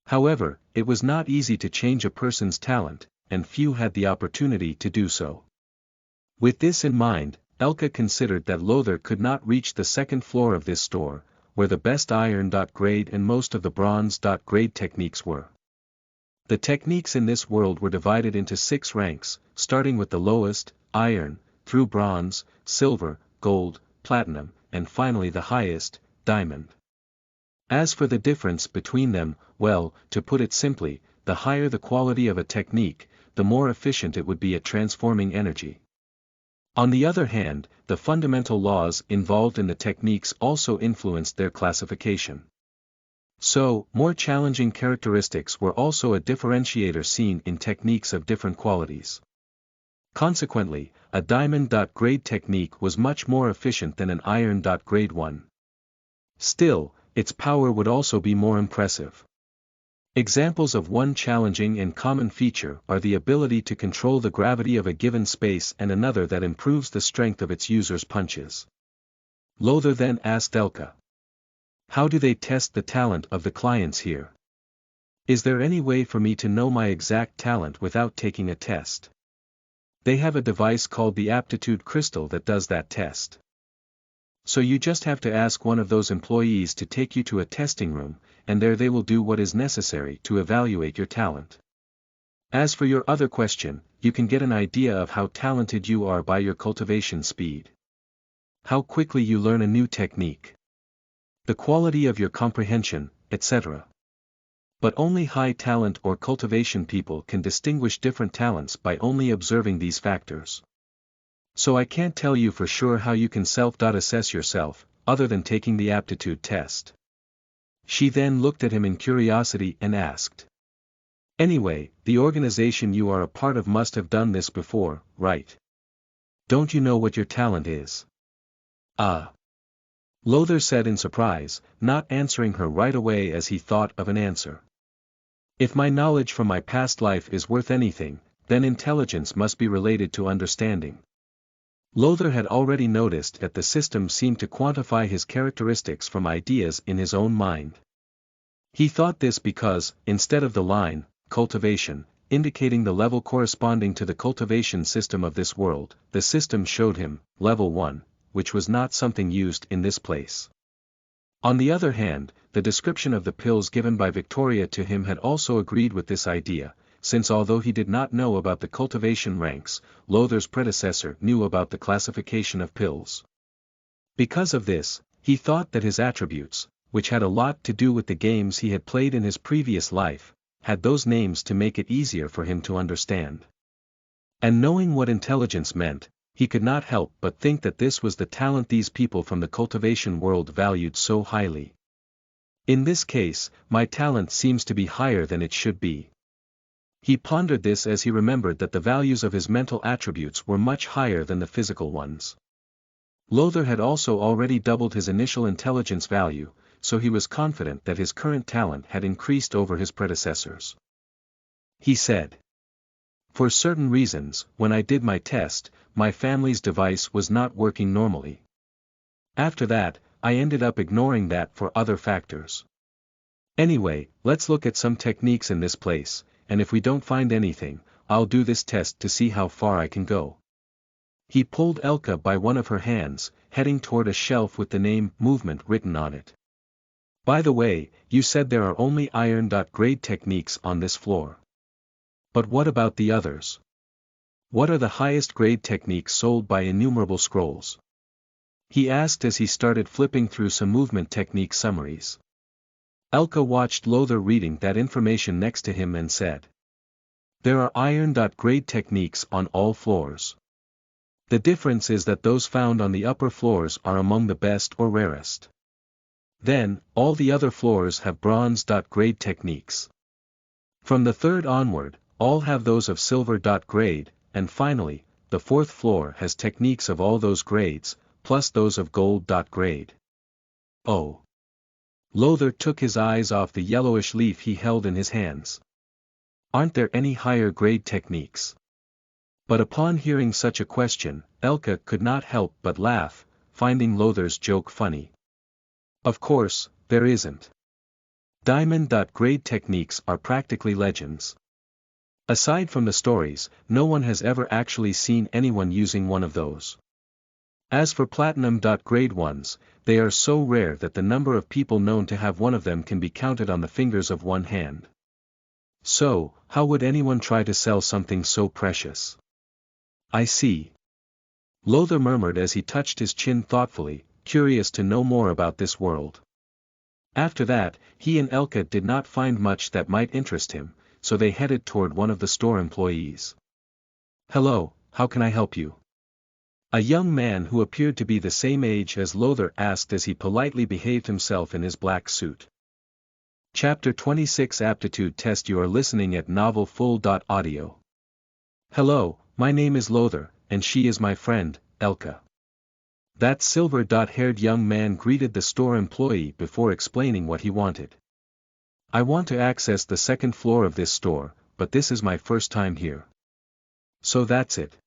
However, it was not easy to change a person's talent, and few had the opportunity to do so. With this in mind, Elka considered that Lothar could not reach the 2nd floor of this store, where the best iron-grade and most of the bronze-grade techniques were. The techniques in this world were divided into 6 ranks, starting with the lowest, iron, through bronze, silver, gold, platinum, and finally the highest, diamond. As for the difference between them, well, to put it simply, the higher the quality of a technique, the more efficient it would be at transforming energy. On the other hand, the fundamental laws involved in the techniques also influenced their classification. So, more challenging characteristics were also a differentiator seen in techniques of different qualities. Consequently, a diamond-grade technique was much more efficient than an iron-grade one. Still, its power would also be more impressive. Examples of one challenging and common feature are the ability to control the gravity of a given space and another that improves the strength of its user's punches. Lothar then asked Elka. How do they test the talent of the clients here? Is there any way for me to know my exact talent without taking a test? They have a device called the aptitude crystal that does that test. So you just have to ask one of those employees to take you to a testing room, and there they will do what is necessary to evaluate your talent. As for your other question, you can get an idea of how talented you are by your cultivation speed. How quickly you learn a new technique. The quality of your comprehension, etc. But only high talent or cultivation people can distinguish different talents by only observing these factors. So I can't tell you for sure how you can self-assess yourself, other than taking the aptitude test. She then looked at him in curiosity and asked. Anyway, the organization you are a part of must have done this before, right? Don't you know what your talent is? Lothar said in surprise, not answering her right away as he thought of an answer. If my knowledge from my past life is worth anything, then intelligence must be related to understanding. Lothar had already noticed that the system seemed to quantify his characteristics from ideas in his own mind. He thought this because, instead of the line, cultivation, indicating the level corresponding to the cultivation system of this world, the system showed him, level 1, which was not something used in this place. On the other hand, the description of the pills given by Victoria to him had also agreed with this idea, since although he did not know about the cultivation ranks, Lothar's predecessor knew about the classification of pills. Because of this, he thought that his attributes, which had a lot to do with the games he had played in his previous life, had those names to make it easier for him to understand. And knowing what intelligence meant, he could not help but think that this was the talent these people from the cultivation world valued so highly. In this case, my talent seems to be higher than it should be. He pondered this as he remembered that the values of his mental attributes were much higher than the physical ones. Lothar had also already doubled his initial intelligence value, so he was confident that his current talent had increased over his predecessors. He said, "For certain reasons, when I did my test, my family's device was not working normally. After that, I ended up ignoring that for other factors. Anyway, let's look at some techniques in this place, and if we don't find anything, I'll do this test to see how far I can go." He pulled Elka by one of her hands, heading toward a shelf with the name "Movement" written on it. "By the way, you said there are only iron.grade techniques on this floor. But what about the others? What are the highest grade techniques sold by Innumerable Scrolls?" he asked as he started flipping through some movement technique summaries. Elka watched Lothar reading that information next to him and said, "There are iron.grade techniques on all floors. The difference is that those found on the upper floors are among the best or rarest. Then, all the other floors have bronze.grade techniques. From the third onward, all have those of silver.grade, and finally, the fourth floor has techniques of all those grades, plus those of gold.grade." Oh! Lothar took his eyes off the yellowish leaf he held in his hands. "Aren't there any higher grade techniques?" But upon hearing such a question, Elka could not help but laugh, finding Lothar's joke funny. "Of course, there isn't. Diamond.grade techniques are practically legends. Aside from the stories, no one has ever actually seen anyone using one of those. As for platinum.grade ones, they are so rare that the number of people known to have one of them can be counted on the fingers of one hand. So, how would anyone try to sell something so precious?" "I see." Lothar murmured as he touched his chin thoughtfully, curious to know more about this world. After that, he and Elka did not find much that might interest him, so they headed toward one of the store employees. "Hello, how can I help you?" A young man who appeared to be the same age as Lothar asked as he politely behaved himself in his black suit. Chapter 26 Aptitude Test. You are listening at NovelFull.audio. "Hello, my name is Lothar, and she is my friend, Elka." That silver-haired young man greeted the store employee before explaining what he wanted. "I want to access the second floor of this store, but this is my first time here." "So that's it."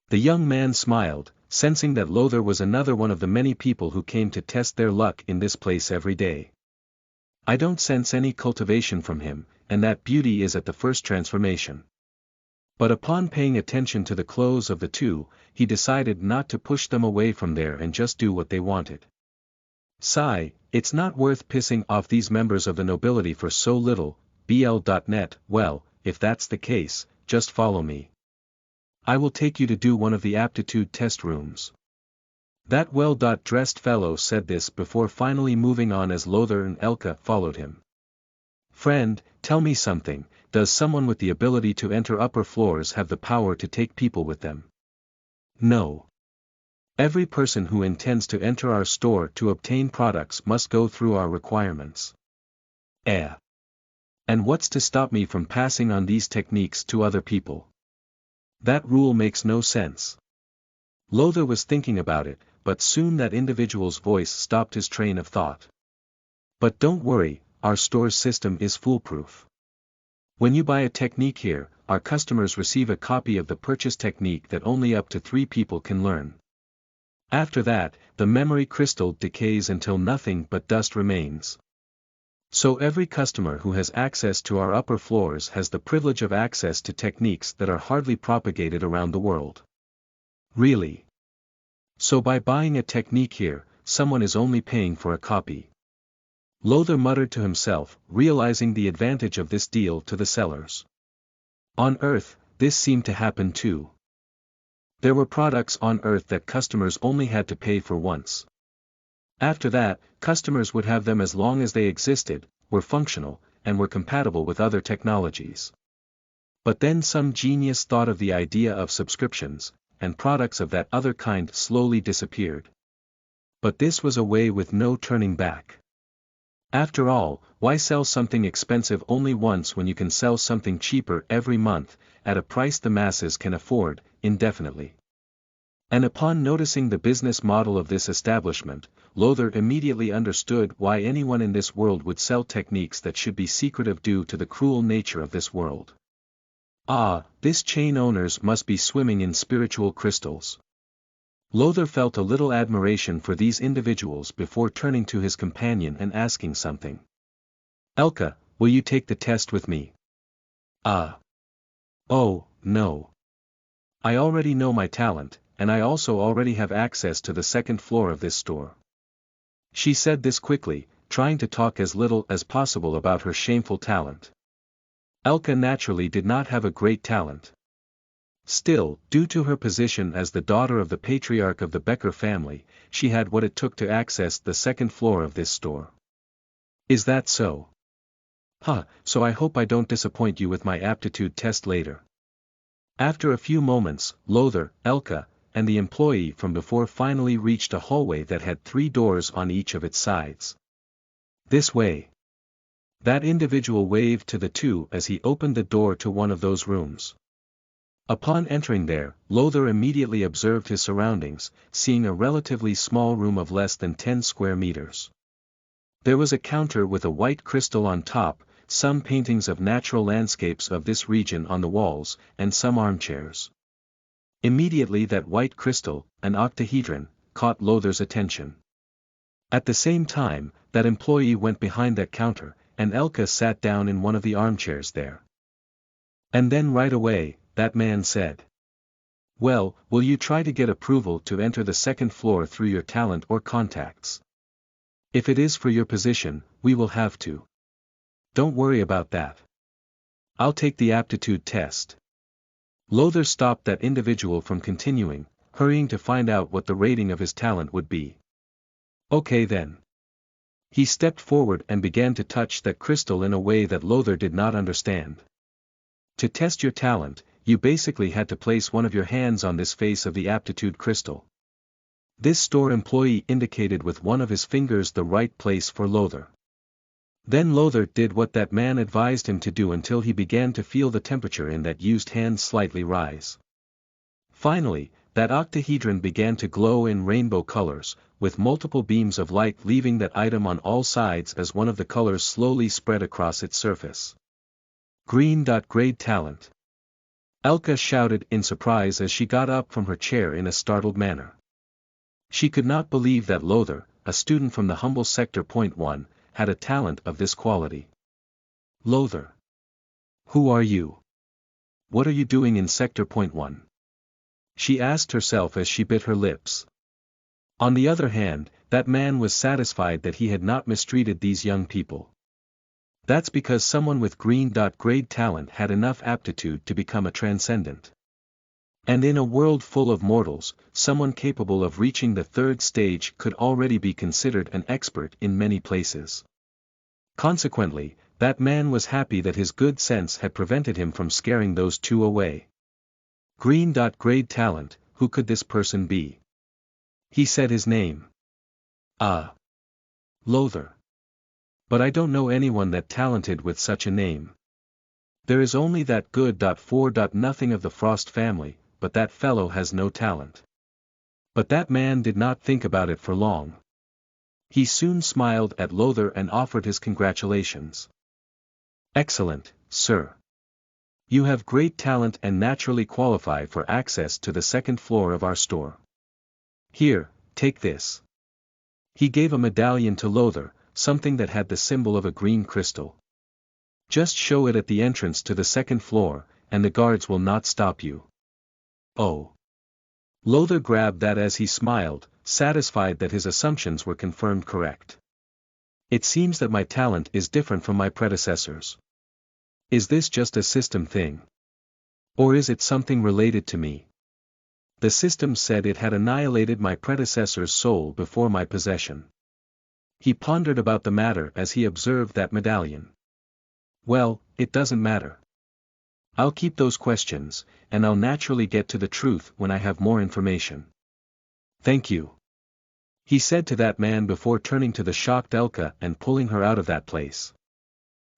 The young man smiled, sensing that Lothar was another one of the many people who came to test their luck in this place every day. "I don't sense any cultivation from him, and that beauty is at the first transformation." But upon paying attention to the clothes of the two, he decided not to push them away from there and just do what they wanted. "Sigh, it's not worth pissing off these members of the nobility for so little." BL.net. "Well, if that's the case, just follow me. I will take you to do one of the aptitude test rooms." That well-dressed fellow said this before finally moving on as Lothar and Elka followed him. "Friend, tell me something, does someone with the ability to enter upper floors have the power to take people with them?" "No. Every person who intends to enter our store to obtain products must go through our requirements. And what's to stop me from passing on these techniques to other people? That rule makes no sense. Lothar was thinking about it, but soon that individual's voice stopped his train of thought. But don't worry, our store's system is foolproof. When you buy a technique here, our customers receive a copy of the purchase technique that only up to 3 people can learn. After that, the memory crystal decays until nothing but dust remains. So every customer who has access to our upper floors has the privilege of access to techniques that are hardly propagated around the world. Really? So by buying a technique here, someone is only paying for a copy. Lothar muttered to himself, realizing the advantage of this deal to the sellers. On Earth, this seemed to happen too. There were products on Earth that customers only had to pay for once. After that, customers would have them as long as they existed, were functional, and were compatible with other technologies. But then some genius thought of the idea of subscriptions, and products of that other kind slowly disappeared. But this was a way with no turning back. After all, why sell something expensive only once when you can sell something cheaper every month, at a price the masses can afford, indefinitely? And upon noticing the business model of this establishment, Lothar immediately understood why anyone in this world would sell techniques that should be secretive due to the cruel nature of this world. Ah, this chain owners must be swimming in spiritual crystals. Lothar felt a little admiration for these individuals before turning to his companion and asking something. Elka, will you take the test with me? Oh, no. I already know my talent, and I also already have access to the second floor of this store. She said this quickly, trying to talk as little as possible about her shameful talent. Elka naturally did not have a great talent. Still, due to her position as the daughter of the patriarch of the Becker family, she had what it took to access the second floor of this store. Is that so? So I hope I don't disappoint you with my aptitude test later. After a few moments, Lothar, Elka, and the employee from before finally reached a hallway that had 3 doors on each of its sides. This way. That individual waved to the 2 as he opened the door to one of those rooms. Upon entering there, Lothar immediately observed his surroundings, seeing a relatively small room of less than 10 square meters. There was a counter with a white crystal on top, some paintings of natural landscapes of this region on the walls, and some armchairs. Immediately that white crystal, an octahedron, caught Lothar's attention. At the same time, that employee went behind that counter, and Elka sat down in one of the armchairs there. And then right away, that man said, "Well, will you try to get approval to enter the second floor through your talent or contacts? If it is for your position, we will have to. Don't worry about that. I'll take the aptitude test." Lothar stopped that individual from continuing, hurrying to find out what the rating of his talent would be. Okay then. He stepped forward and began to touch that crystal in a way that Lothar did not understand. To test your talent, you basically had to place one of your hands on this face of the aptitude crystal. This store employee indicated with one of his fingers the right place for Lothar. Then Lothar did what that man advised him to do until he began to feel the temperature in that used hand slightly rise. Finally, that octahedron began to glow in rainbow colors, with multiple beams of light leaving that item on all sides as one of the colors slowly spread across its surface. Green. Talent. Elka shouted in surprise as she got up from her chair in a startled manner. She could not believe that Lothar, a student from the humble Sector Point 1, had a talent of this quality. Lothar. Who are you? What are you doing in Sector Point 1? She asked herself as she bit her lips. On the other hand, that man was satisfied that he had not mistreated these young people. That's because someone with green. Talent had enough aptitude to become a transcendent. And in a world full of mortals, someone capable of reaching the 3rd stage could already be considered an expert in many places. Consequently, that man was happy that his good sense had prevented him from scaring those 2 away. Green. Talent, who could this person be? He said his name. Ah. Lothar. But I don't know anyone that talented with such a name. There is only that good. For nothing of the Frost family, but that fellow has no talent. But that man did not think about it for long. He soon smiled at Lothar and offered his congratulations. Excellent, sir. You have great talent and naturally qualify for access to the second floor of our store. Here, take this. He gave a medallion to Lothar, something that had the symbol of a green crystal. Just show it at the entrance to the second floor, and the guards will not stop you. Oh. Lothar grabbed that as he smiled, satisfied that his assumptions were confirmed correct. It seems that my talent is different from my predecessors. Is this just a system thing? Or is it something related to me? The system said it had annihilated my predecessor's soul before my possession. He pondered about the matter as he observed that medallion. Well, it doesn't matter. I'll keep those questions, and I'll naturally get to the truth when I have more information. Thank you. He said to that man before turning to the shocked Elka and pulling her out of that place.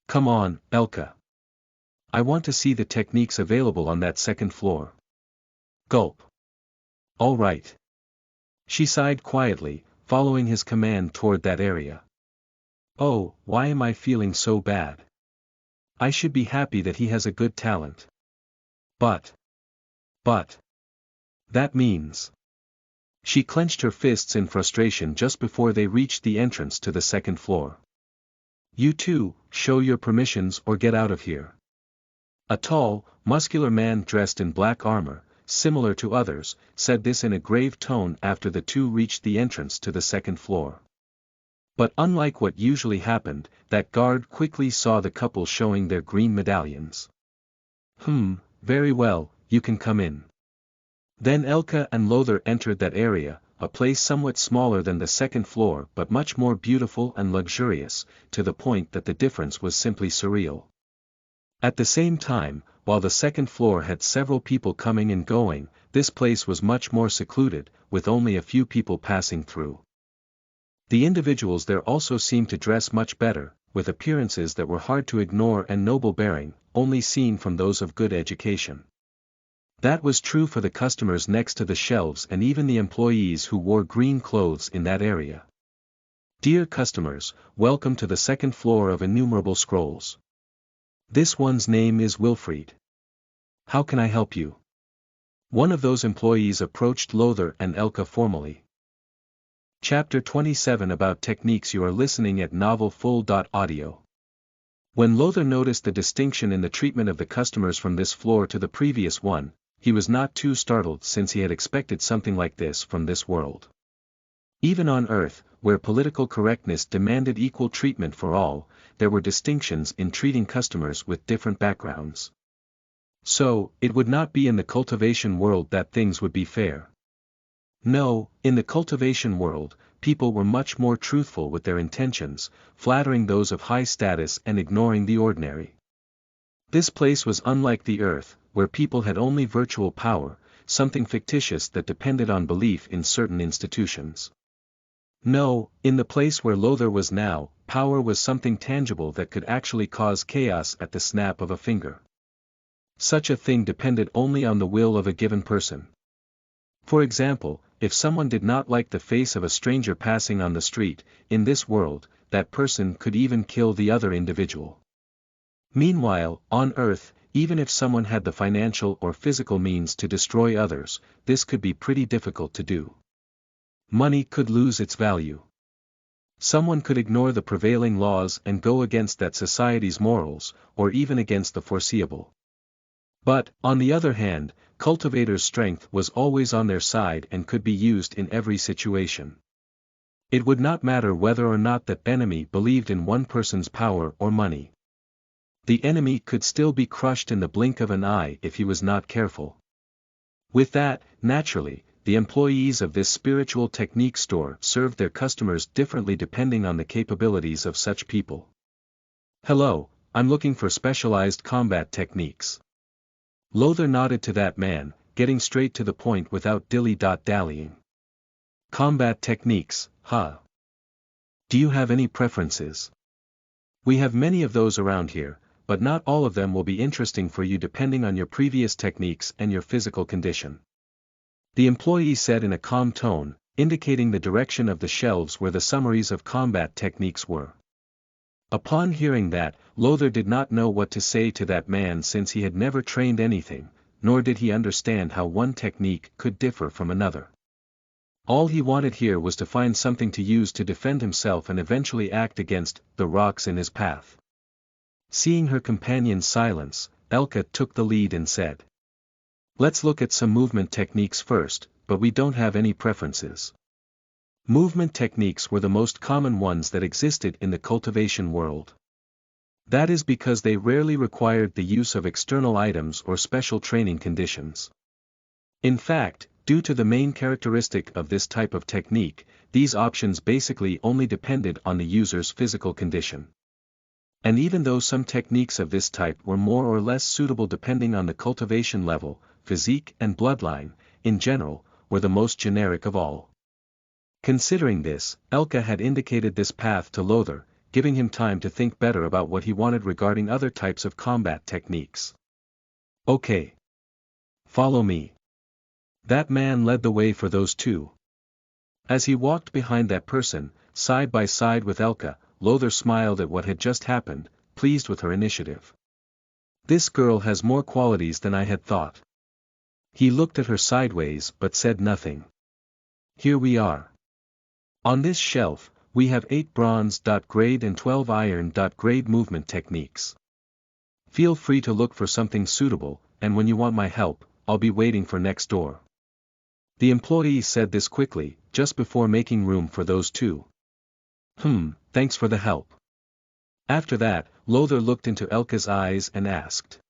Come on, Elka. I want to see the techniques available on that second floor. Gulp. All right. She sighed quietly, following his command toward that area. Oh, why am I feeling so bad? I should be happy that he has a good talent. But. That means. She clenched her fists in frustration just before they reached the entrance to the second floor. You two, show your permissions or get out of here. A tall, muscular man dressed in black armor, similar to others, said this in a grave tone after the two reached the entrance to the second floor. But unlike what usually happened, that guard quickly saw the couple showing their green medallions. Very well, you can come in. Then Elka and Lothar entered that area, a place somewhat smaller than the second floor but much more beautiful and luxurious, to the point that the difference was simply surreal. At the same time, while the second floor had several people coming and going, this place was much more secluded, with only a few people passing through. The individuals there also seemed to dress much better, with appearances that were hard to ignore and noble bearing, only seen from those of good education. That was true for the customers next to the shelves and even the employees who wore green clothes in that area. Dear customers, welcome to the second floor of Innumerable Scrolls. This one's name is Wilfried. How can I help you? One of those employees approached Lothar and Elka formally. Chapter 27 About techniques. You are listening at NovelFull.audio. When Lothar noticed the distinction in the treatment of the customers from this floor to the previous one, he was not too startled since he had expected something like this from this world. Even on Earth, where political correctness demanded equal treatment for all, there were distinctions in treating customers with different backgrounds. So, it would not be in the cultivation world that things would be fair. No, in the cultivation world, people were much more truthful with their intentions, flattering those of high status and ignoring the ordinary. This place was unlike the Earth, where people had only virtual power, something fictitious that depended on belief in certain institutions. No, in the place where Lothar was now, power was something tangible that could actually cause chaos at the snap of a finger. Such a thing depended only on the will of a given person. For example, if someone did not like the face of a stranger passing on the street, in this world, that person could even kill the other individual. Meanwhile, on Earth, even if someone had the financial or physical means to destroy others, this could be pretty difficult to do. Money could lose its value. Someone could ignore the prevailing laws and go against that society's morals, or even against the foreseeable. But, on the other hand, cultivators' strength was always on their side and could be used in every situation. It would not matter whether or not that enemy believed in one person's power or money. The enemy could still be crushed in the blink of an eye if he was not careful. With that, naturally, the employees of this spiritual technique store served their customers differently depending on the capabilities of such people. Hello, I'm looking for specialized combat techniques. Lothar nodded to that man, getting straight to the point without dilly-dallying. Combat techniques, huh? Do you have any preferences? We have many of those around here, but not all of them will be interesting for you depending on your previous techniques and your physical condition. The employee said in a calm tone, indicating the direction of the shelves where the summaries of combat techniques were. Upon hearing that, Lothar did not know what to say to that man since he had never trained anything, nor did he understand how one technique could differ from another. All he wanted here was to find something to use to defend himself and eventually act against the rocks in his path. Seeing her companion's silence, Elke took the lead and said, "Let's look at some movement techniques first, but we don't have any preferences." Movement techniques were the most common ones that existed in the cultivation world. That is because they rarely required the use of external items or special training conditions. In fact, due to the main characteristic of this type of technique, these options basically only depended on the user's physical condition. And even though some techniques of this type were more or less suitable depending on the cultivation level, physique and bloodline, in general, were the most generic of all. Considering this, Elke had indicated this path to Lothar, giving him time to think better about what he wanted regarding other types of combat techniques. "Okay. Follow me." That man led the way for those two. As he walked behind that person, side by side with Elke, Lothar smiled at what had just happened, pleased with her initiative. "This girl has more qualities than I had thought." He looked at her sideways but said nothing. "Here we are. On this shelf, we have 8 bronze.grade and 12 iron.grade movement techniques. Feel free to look for something suitable, and when you want my help, I'll be waiting for next door." The employee said this quickly, just before making room for those two. Thanks for the help." After that, Lothar looked into Elke's eyes and asked,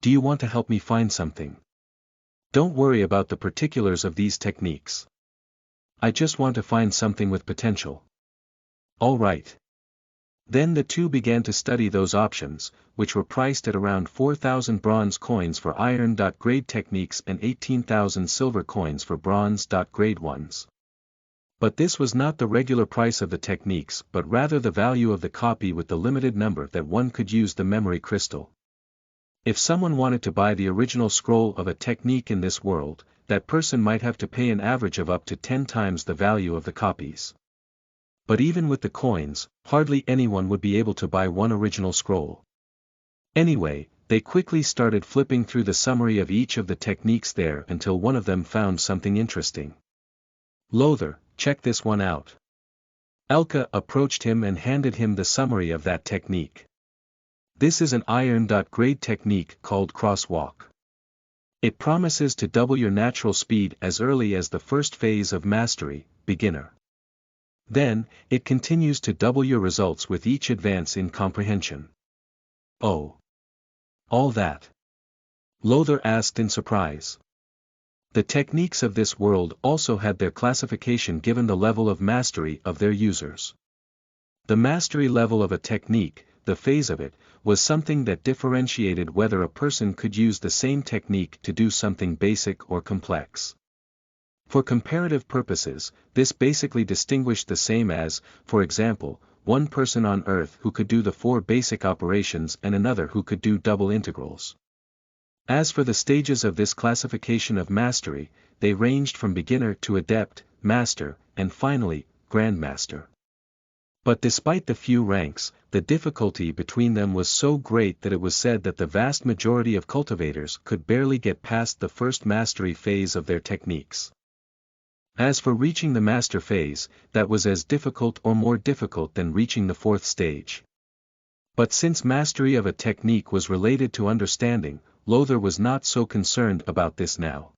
"Do you want to help me find something? Don't worry about the particulars of these techniques. I just want to find something with potential." "All right." Then the two began to study those options, which were priced at around 4,000 bronze coins for iron.grade techniques and 18,000 silver coins for bronze.grade ones. But this was not the regular price of the techniques but rather the value of the copy with the limited number that one could use the memory crystal. If someone wanted to buy the original scroll of a technique in this world, that person might have to pay an average of up to 10 times the value of the copies. But even with the coins, hardly anyone would be able to buy one original scroll. Anyway, they quickly started flipping through the summary of each of the techniques there until one of them found something interesting. "Lothar, check this one out." Elke approached him and handed him the summary of that technique. "This is an iron.grade technique called crosswalk. It promises to double your natural speed as early as the first phase of mastery, beginner. Then, it continues to double your results with each advance in comprehension." "Oh. All that?" Lothar asked in surprise. The techniques of this world also had their classification given the level of mastery of their users. The mastery level of a technique, the phase of it, was something that differentiated whether a person could use the same technique to do something basic or complex. For comparative purposes, this basically distinguished the same as, for example, one person on Earth who could do the 4 basic operations and another who could do double integrals. As for the stages of this classification of mastery, they ranged from beginner to adept, master, and finally, grandmaster. But despite the few ranks, the difficulty between them was so great that it was said that the vast majority of cultivators could barely get past the first mastery phase of their techniques. As for reaching the master phase, that was as difficult or more difficult than reaching the 4th stage. But since mastery of a technique was related to understanding, Lothar was not so concerned about this now.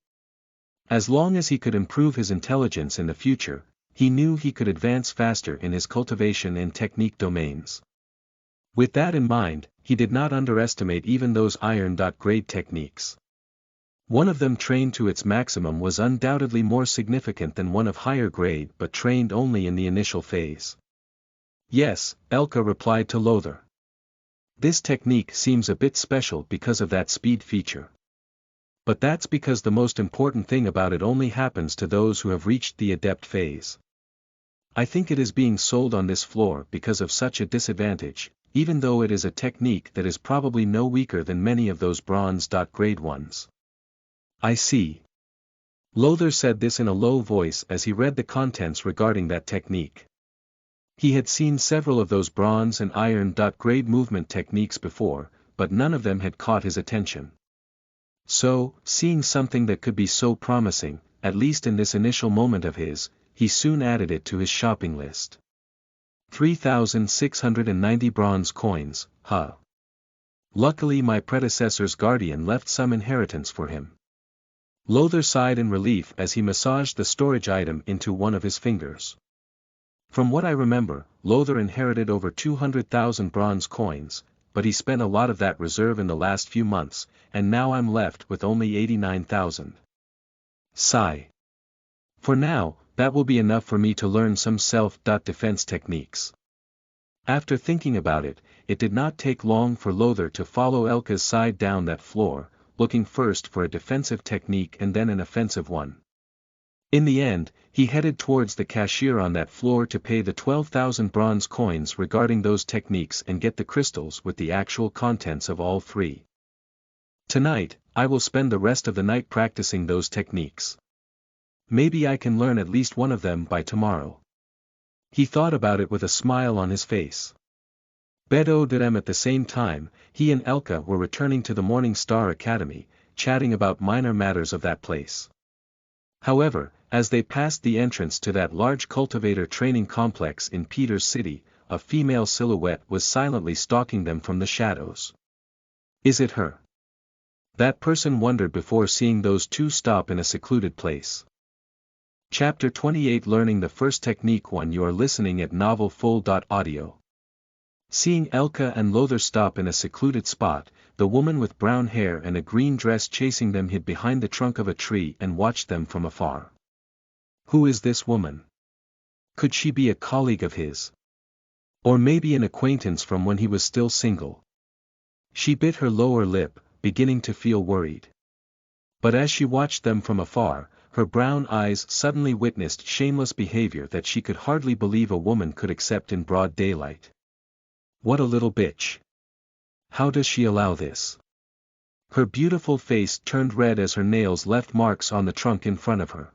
As long as he could improve his intelligence in the future, he knew he could advance faster in his cultivation and technique domains. With that in mind, he did not underestimate even those iron.grade techniques. One of them trained to its maximum was undoubtedly more significant than one of higher grade but trained only in the initial phase. "Yes," Elke replied to Lothar. "This technique seems a bit special because of that speed feature. But that's because the most important thing about it only happens to those who have reached the adept phase. I think it is being sold on this floor because of such a disadvantage, even though it is a technique that is probably no weaker than many of those bronze-grade ones. I see. Lothar said this in a low voice as he read the contents regarding that technique. He had seen several of those bronze and iron-grade movement techniques before, but none of them had caught his attention. So, seeing something that could be so promising, at least in this initial moment of his, he soon added it to his shopping list. 3,690 bronze coins, huh? Luckily my predecessor's guardian left some inheritance for him. Lothar sighed in relief as he massaged the storage item into one of his fingers. From what I remember, Lothar inherited over 200,000 bronze coins, but he spent a lot of that reserve in the last few months, and now I'm left with only 89,000. Sigh. For now, that will be enough for me to learn some self-defense techniques. After thinking about it, it did not take long for Lothar to follow Elka's side down that floor, looking first for a defensive technique and then an offensive one. In the end, he headed towards the cashier on that floor to pay the 12,000 bronze coins regarding those techniques and get the crystals with the actual contents of all three. Tonight, I will spend the rest of the night practicing those techniques. Maybe I can learn at least one of them by tomorrow. He thought about it with a smile on his face. Bedouin at the same time, he and Elka were returning to the Morning Star Academy, chatting about minor matters of that place. However, as they passed the entrance to that large cultivator training complex in Peter's City, a female silhouette was silently stalking them from the shadows. Is it her? That person wondered before seeing those two stop in a secluded place. Chapter 28 Learning the First Technique 1 You are listening at NovelFull.audio. Seeing Elka and Lothar stop in a secluded spot, the woman with brown hair and a green dress chasing them hid behind the trunk of a tree and watched them from afar. Who is this woman? Could she be a colleague of his? Or maybe an acquaintance from when he was still single? She bit her lower lip, beginning to feel worried. But as she watched them from afar, her brown eyes suddenly witnessed shameless behavior that she could hardly believe a woman could accept in broad daylight. What a little bitch. How does she allow this? Her beautiful face turned red as her nails left marks on the trunk in front of her.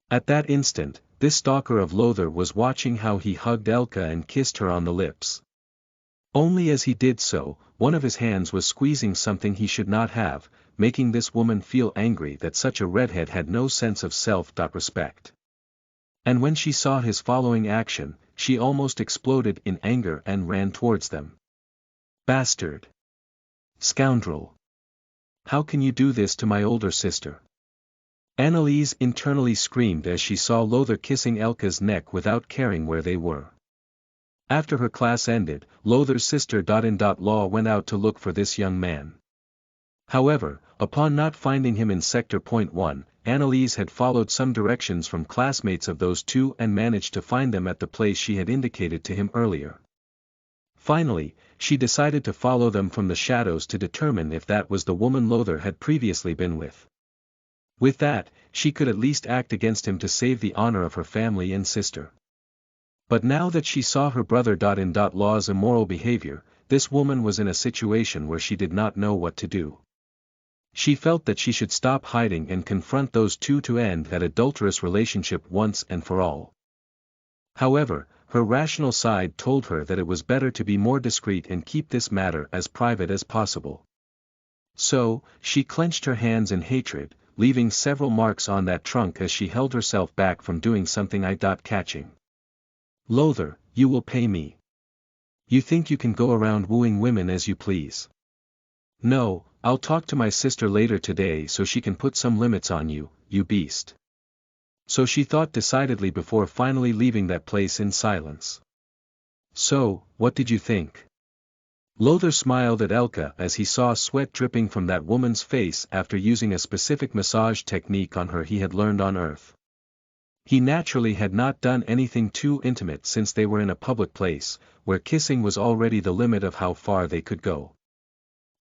At that instant, this stalker of Lothar was watching how he hugged Elka and kissed her on the lips. Only as he did so, one of his hands was squeezing something he should not have, making this woman feel angry that such a redhead had no sense of self-respect. And when she saw his following action, she almost exploded in anger and ran towards them. Bastard! Scoundrel! How can you do this to my older sister? Anneliese internally screamed as she saw Lothar kissing Elka's neck without caring where they were. After her class ended, Lothar's sister Law went out to look for this young man. However, upon not finding him in Sector Point 1, Anneliese had followed some directions from classmates of those two and managed to find them at the place she had indicated to him earlier. Finally, she decided to follow them from the shadows to determine if that was the woman Lothar had previously been with. With that, she could at least act against him to save the honor of her family and sister. But now that she saw her brother Law's immoral behavior, this woman was in a situation where she did not know what to do. She felt that she should stop hiding and confront those two to end that adulterous relationship once and for all. However, her rational side told her that it was better to be more discreet and keep this matter as private as possible. So, she clenched her hands in hatred, leaving several marks on that trunk as she held herself back from doing something eye-catching. Lothar, you will pay me. You think you can go around wooing women as you please? No, I'll talk to my sister later today so she can put some limits on you, you beast. So she thought decidedly before finally leaving that place in silence. So, what did you think? Lothar smiled at Elka as he saw sweat dripping from that woman's face after using a specific massage technique on her he had learned on Earth. He naturally had not done anything too intimate since they were in a public place, where kissing was already the limit of how far they could go.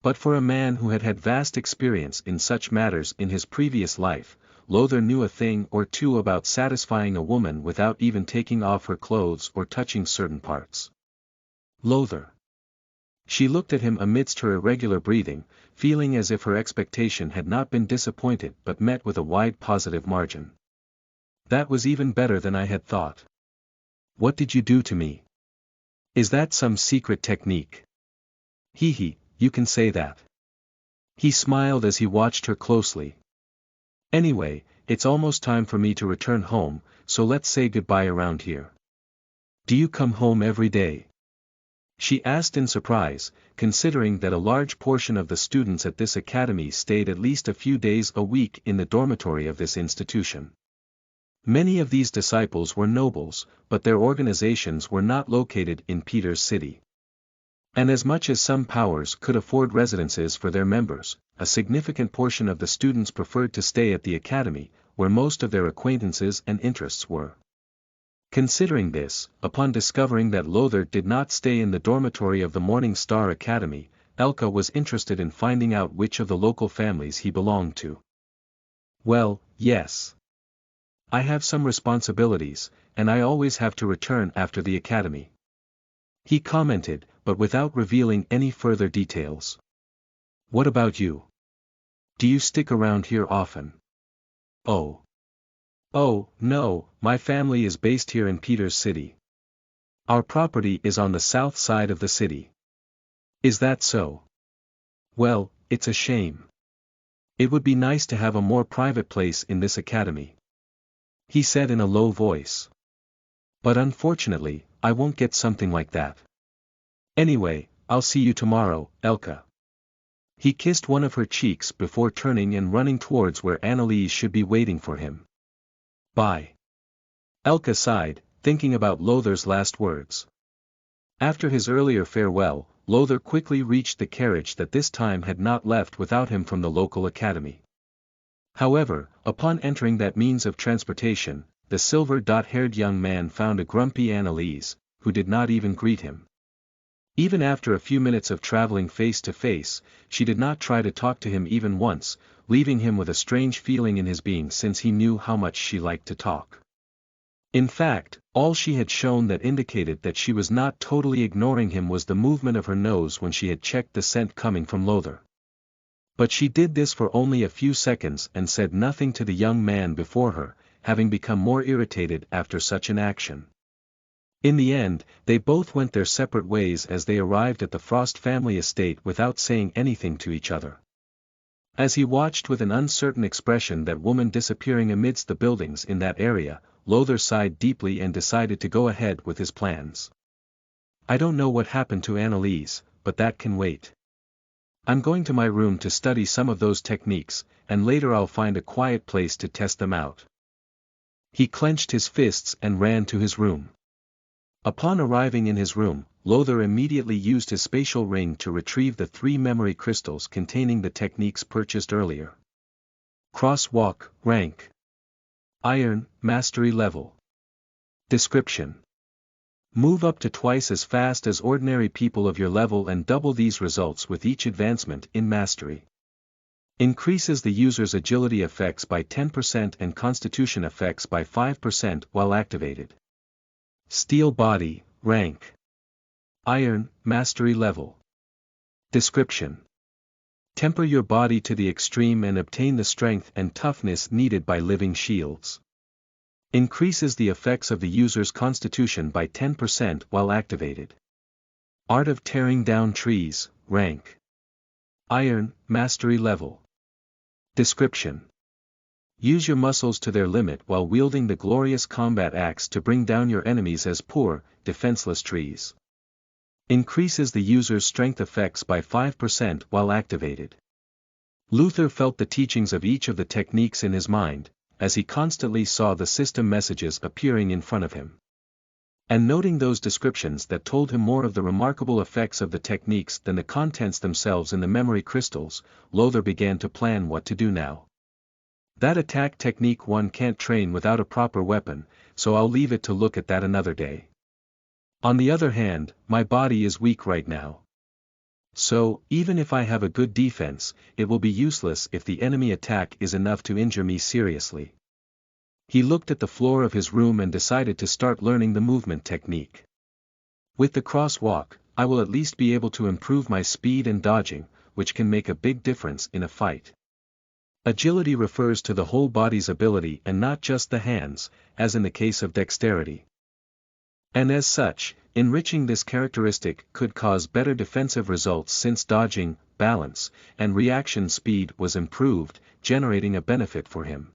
But for a man who had had vast experience in such matters in his previous life, Lothar knew a thing or two about satisfying a woman without even taking off her clothes or touching certain parts. Lothar. She looked at him amidst her irregular breathing, feeling as if her expectation had not been disappointed but met with a wide positive margin. That was even better than I had thought. What did you do to me? Is that some secret technique? He, you can say that. He smiled as he watched her closely. Anyway, it's almost time for me to return home, so let's say goodbye around here. Do you come home every day? She asked in surprise, considering that a large portion of the students at this academy stayed at least a few days a week in the dormitory of this institution. Many of these disciples were nobles, but their organizations were not located in Peter's city. And as much as some powers could afford residences for their members, a significant portion of the students preferred to stay at the academy, where most of their acquaintances and interests were. Considering this, upon discovering that Lothar did not stay in the dormitory of the Morning Star Academy, Elke was interested in finding out which of the local families he belonged to. Well, yes. I have some responsibilities, and I always have to return after the academy. He commented, but without revealing any further details. What about you? Do you stick around here often? Oh, no, my family is based here in Peter's city. Our property is on the south side of the city. Is that so? Well, it's a shame. It would be nice to have a more private place in this academy. He said in a low voice. But unfortunately, I won't get something like that. Anyway, I'll see you tomorrow, Elke. He kissed one of her cheeks before turning and running towards where Anneliese should be waiting for him. Bye. Elke sighed, thinking about Lothar's last words. After his earlier farewell, Lothar quickly reached the carriage that this time had not left without him from the local academy. However, upon entering that means of transportation, the silver-haired young man found a grumpy Anneliese, who did not even greet him. Even after a few minutes of traveling face to face, she did not try to talk to him even once, leaving him with a strange feeling in his being since he knew how much she liked to talk. In fact, all she had shown that indicated that she was not totally ignoring him was the movement of her nose when she had checked the scent coming from Lothar. But she did this for only a few seconds and said nothing to the young man before her, having become more irritated after such an action. In the end, they both went their separate ways as they arrived at the Frost family estate without saying anything to each other. As he watched with an uncertain expression that woman disappearing amidst the buildings in that area, Lothar sighed deeply and decided to go ahead with his plans. I don't know what happened to Anneliese, but that can wait. I'm going to my room to study some of those techniques, and later I'll find a quiet place to test them out. He clenched his fists and ran to his room. Upon arriving in his room, Lothar immediately used his spatial ring to retrieve the 3 memory crystals containing the techniques purchased earlier. Crosswalk, rank. Iron, mastery level. Description. Move up to twice as fast as ordinary people of your level and double these results with each advancement in mastery. Increases the user's agility effects by 10% and constitution effects by 5% while activated. Steel body, rank. Iron, mastery level. Description. Temper your body to the extreme and obtain the strength and toughness needed by living shields. Increases the effects of the user's constitution by 10% while activated. Art of tearing down trees, rank. Iron, mastery level. Description. Use your muscles to their limit while wielding the glorious combat axe to bring down your enemies as poor, defenseless trees. Increases the user's strength effects by 5% while activated. Lothar felt the teachings of each of the techniques in his mind, as he constantly saw the system messages appearing in front of him. And noting those descriptions that told him more of the remarkable effects of the techniques than the contents themselves in the memory crystals, Lothar began to plan what to do now. That attack technique one can't train without a proper weapon, so I'll leave it to look at that another day. On the other hand, my body is weak right now. so, even if I have a good defense, it will be useless if the enemy attack is enough to injure me seriously. He looked at the floor of his room and decided to start learning the movement technique. With the crosswalk, I will at least be able to improve my speed and dodging, which can make a big difference in a fight. Agility refers to the whole body's ability and not just the hands, as in the case of dexterity. And as such, enriching this characteristic could cause better defensive results since dodging, balance, and reaction speed was improved, generating a benefit for him.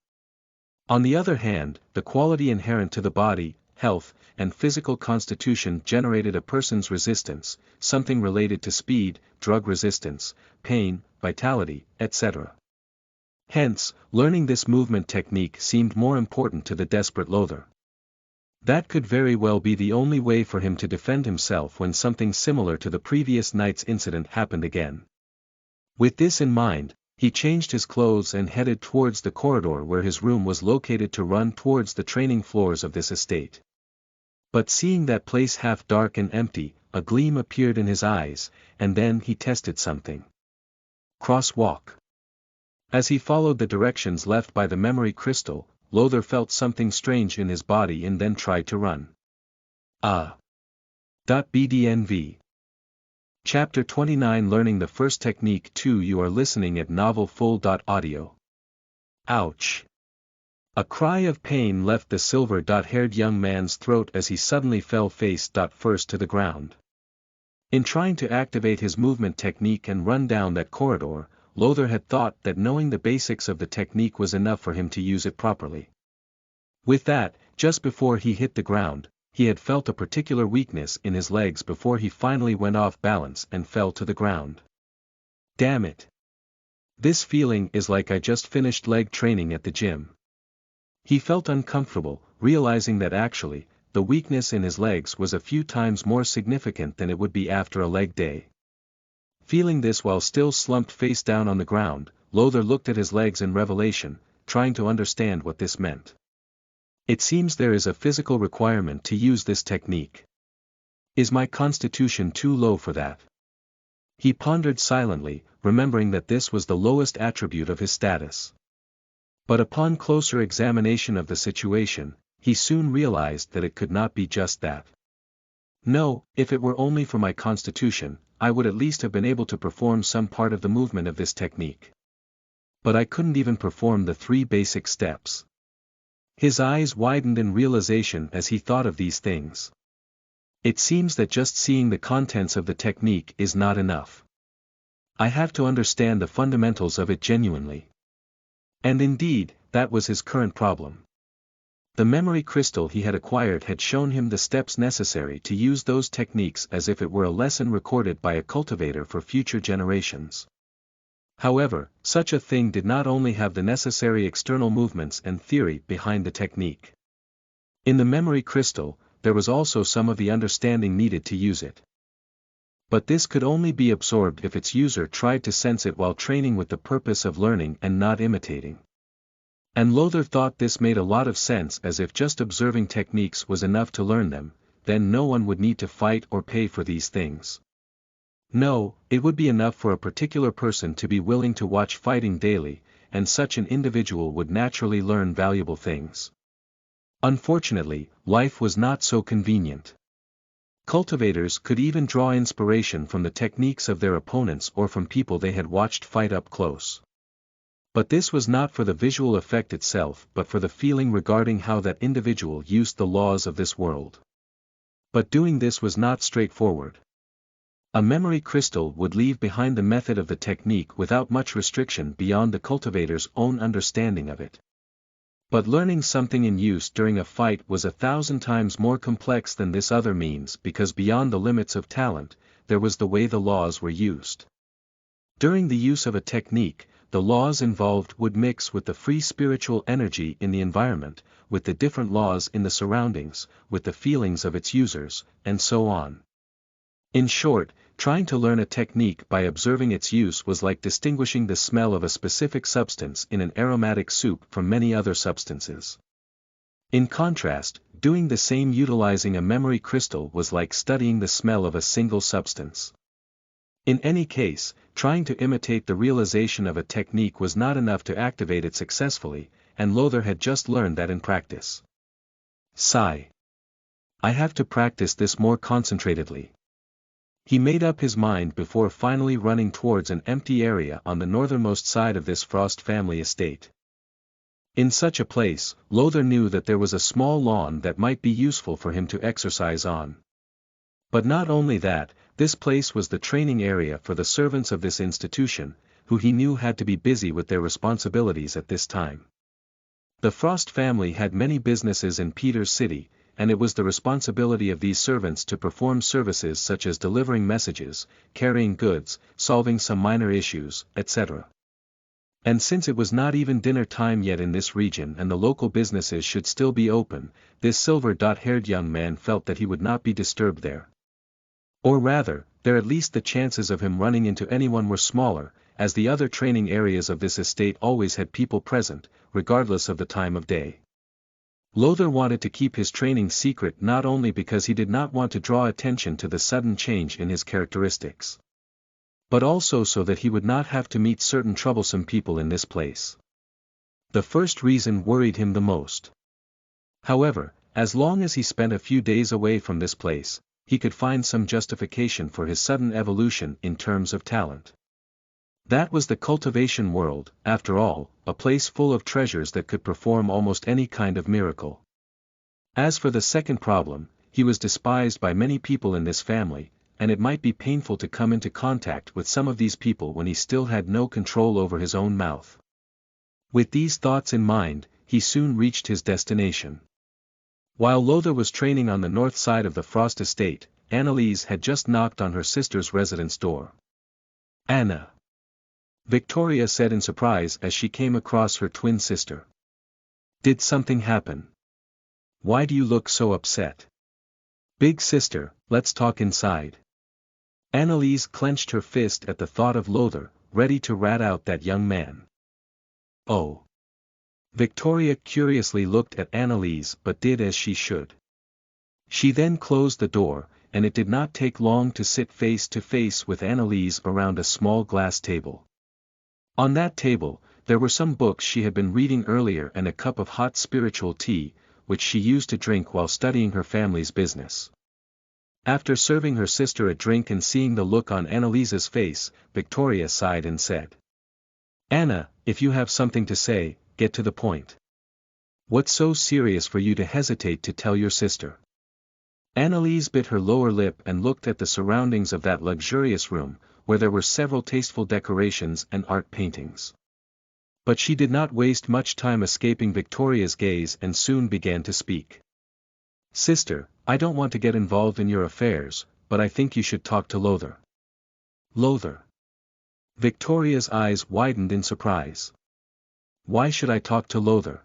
On the other hand, the quality inherent to the body, health, and physical constitution generated a person's resistance, something related to speed, drug resistance, pain, vitality, etc. Hence, learning this movement technique seemed more important to the desperate Lothar. That could very well be the only way for him to defend himself when something similar to the previous night's incident happened again. With this in mind, he changed his clothes and headed towards the corridor where his room was located to run towards the training floors of this estate. But seeing that place half dark and empty, a gleam appeared in his eyes, and then he tested something. Crosswalk. As he followed the directions left by the memory crystal, Lothar felt something strange in his body and then tried to run. BDNV. Chapter 29 Learning the First Technique 2 You are listening at NovelFull.audio. Ouch! A cry of pain left the silver-haired young man's throat as he suddenly fell face-first to the ground. In trying to activate his movement technique and run down that corridor, Lothar had thought that knowing the basics of the technique was enough for him to use it properly. With that, just before he hit the ground, he had felt a particular weakness in his legs before he finally went off balance and fell to the ground. Damn it! This feeling is like I just finished leg training at the gym. He felt uncomfortable, realizing that actually, the weakness in his legs was a few times more significant than it would be after a leg day. Feeling this while still slumped face down on the ground, Lothar looked at his legs in revelation, trying to understand what this meant. It seems there is a physical requirement to use this technique. Is my constitution too low for that? He pondered silently, remembering that this was the lowest attribute of his status. But upon closer examination of the situation, he soon realized that it could not be just that. No, if it were only for my constitution, I would at least have been able to perform some part of the movement of this technique. But I couldn't even perform the 3 basic steps. His eyes widened in realization as he thought of these things. It seems that just seeing the contents of the technique is not enough. I have to understand the fundamentals of it genuinely. And indeed, that was his current problem. The memory crystal he had acquired had shown him the steps necessary to use those techniques as if it were a lesson recorded by a cultivator for future generations. However, such a thing did not only have the necessary external movements and theory behind the technique. In the memory crystal, there was also some of the understanding needed to use it. But this could only be absorbed if its user tried to sense it while training with the purpose of learning and not imitating. And Lothar thought this made a lot of sense, as if just observing techniques was enough to learn them, then no one would need to fight or pay for these things. No, it would be enough for a particular person to be willing to watch fighting daily, and such an individual would naturally learn valuable things. Unfortunately, life was not so convenient. Cultivators could even draw inspiration from the techniques of their opponents or from people they had watched fight up close. But this was not for the visual effect itself but for the feeling regarding how that individual used the laws of this world. But doing this was not straightforward. A memory crystal would leave behind the method of the technique without much restriction beyond the cultivator's own understanding of it. But learning something in use during a fight was 1,000 times more complex than this other means, because beyond the limits of talent, there was the way the laws were used. During the use of a technique, the laws involved would mix with the free spiritual energy in the environment, with the different laws in the surroundings, with the feelings of its users, and so on. In short, trying to learn a technique by observing its use was like distinguishing the smell of a specific substance in an aromatic soup from many other substances. In contrast, doing the same utilizing a memory crystal was like studying the smell of a single substance. In any case, trying to imitate the realization of a technique was not enough to activate it successfully, and Lothar had just learned that in practice. Sigh. I have to practice this more concentratedly. He made up his mind before finally running towards an empty area on the northernmost side of this Frost family estate. In such a place, Lothar knew that there was a small lawn that might be useful for him to exercise on. But not only that, this place was the training area for the servants of this institution, who he knew had to be busy with their responsibilities at this time. The Frost family had many businesses in Peter's City, and it was the responsibility of these servants to perform services such as delivering messages, carrying goods, solving some minor issues, etc. And since it was not even dinner time yet in this region and the local businesses should still be open, this silver-haired young man felt that he would not be disturbed there. Or rather, at least the chances of him running into anyone were smaller, as the other training areas of this estate always had people present, regardless of the time of day. Lothar wanted to keep his training secret not only because he did not want to draw attention to the sudden change in his characteristics, but also so that he would not have to meet certain troublesome people in this place. The first reason worried him the most. However, as long as he spent a few days away from this place, he could find some justification for his sudden evolution in terms of talent. That was the cultivation world, after all, a place full of treasures that could perform almost any kind of miracle. As for the second problem, he was despised by many people in this family, and it might be painful to come into contact with some of these people when he still had no control over his own mouth. With these thoughts in mind, he soon reached his destination. While Lothar was training on the north side of the Frost estate, Anneliese had just knocked on her sister's residence door. "Anna," Victoria said in surprise as she came across her twin sister. "Did something happen? Why do you look so upset?" "Big sister, let's talk inside." Anneliese clenched her fist at the thought of Lothar, ready to rat out that young man. "Oh." Victoria curiously looked at Anneliese but did as she should. She then closed the door, and it did not take long to sit face to face with Anneliese around a small glass table. On that table, there were some books she had been reading earlier and a cup of hot spiritual tea, which she used to drink while studying her family's business. After serving her sister a drink and seeing the look on Anneliese's face, Victoria sighed and said, "Anna, if you have something to say, get to the point. What's so serious for you to hesitate to tell your sister?" Anneliese bit her lower lip and looked at the surroundings of that luxurious room, where there were several tasteful decorations and art paintings. But she did not waste much time escaping Victoria's gaze and soon began to speak. "Sister, I don't want to get involved in your affairs, but I think you should talk to Lothar." "Lothar?" Victoria's eyes widened in surprise. "Why should I talk to Lothar?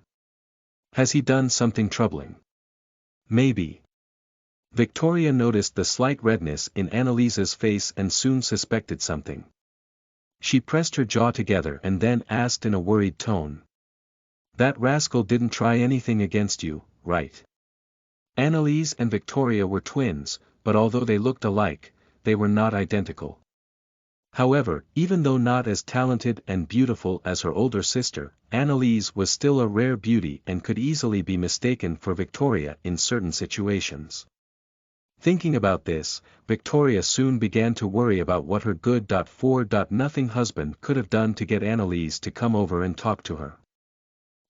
Has he done something troubling?" "Maybe." Victoria noticed the slight redness in Anneliese's face and soon suspected something. She pressed her jaw together and then asked in a worried tone. "That rascal didn't try anything against you, right?" Anneliese and Victoria were twins, but although they looked alike, they were not identical. However, even though not as talented and beautiful as her older sister, Anneliese was still a rare beauty and could easily be mistaken for Victoria in certain situations. Thinking about this, Victoria soon began to worry about what her good-for-nothing husband could have done to get Anneliese to come over and talk to her.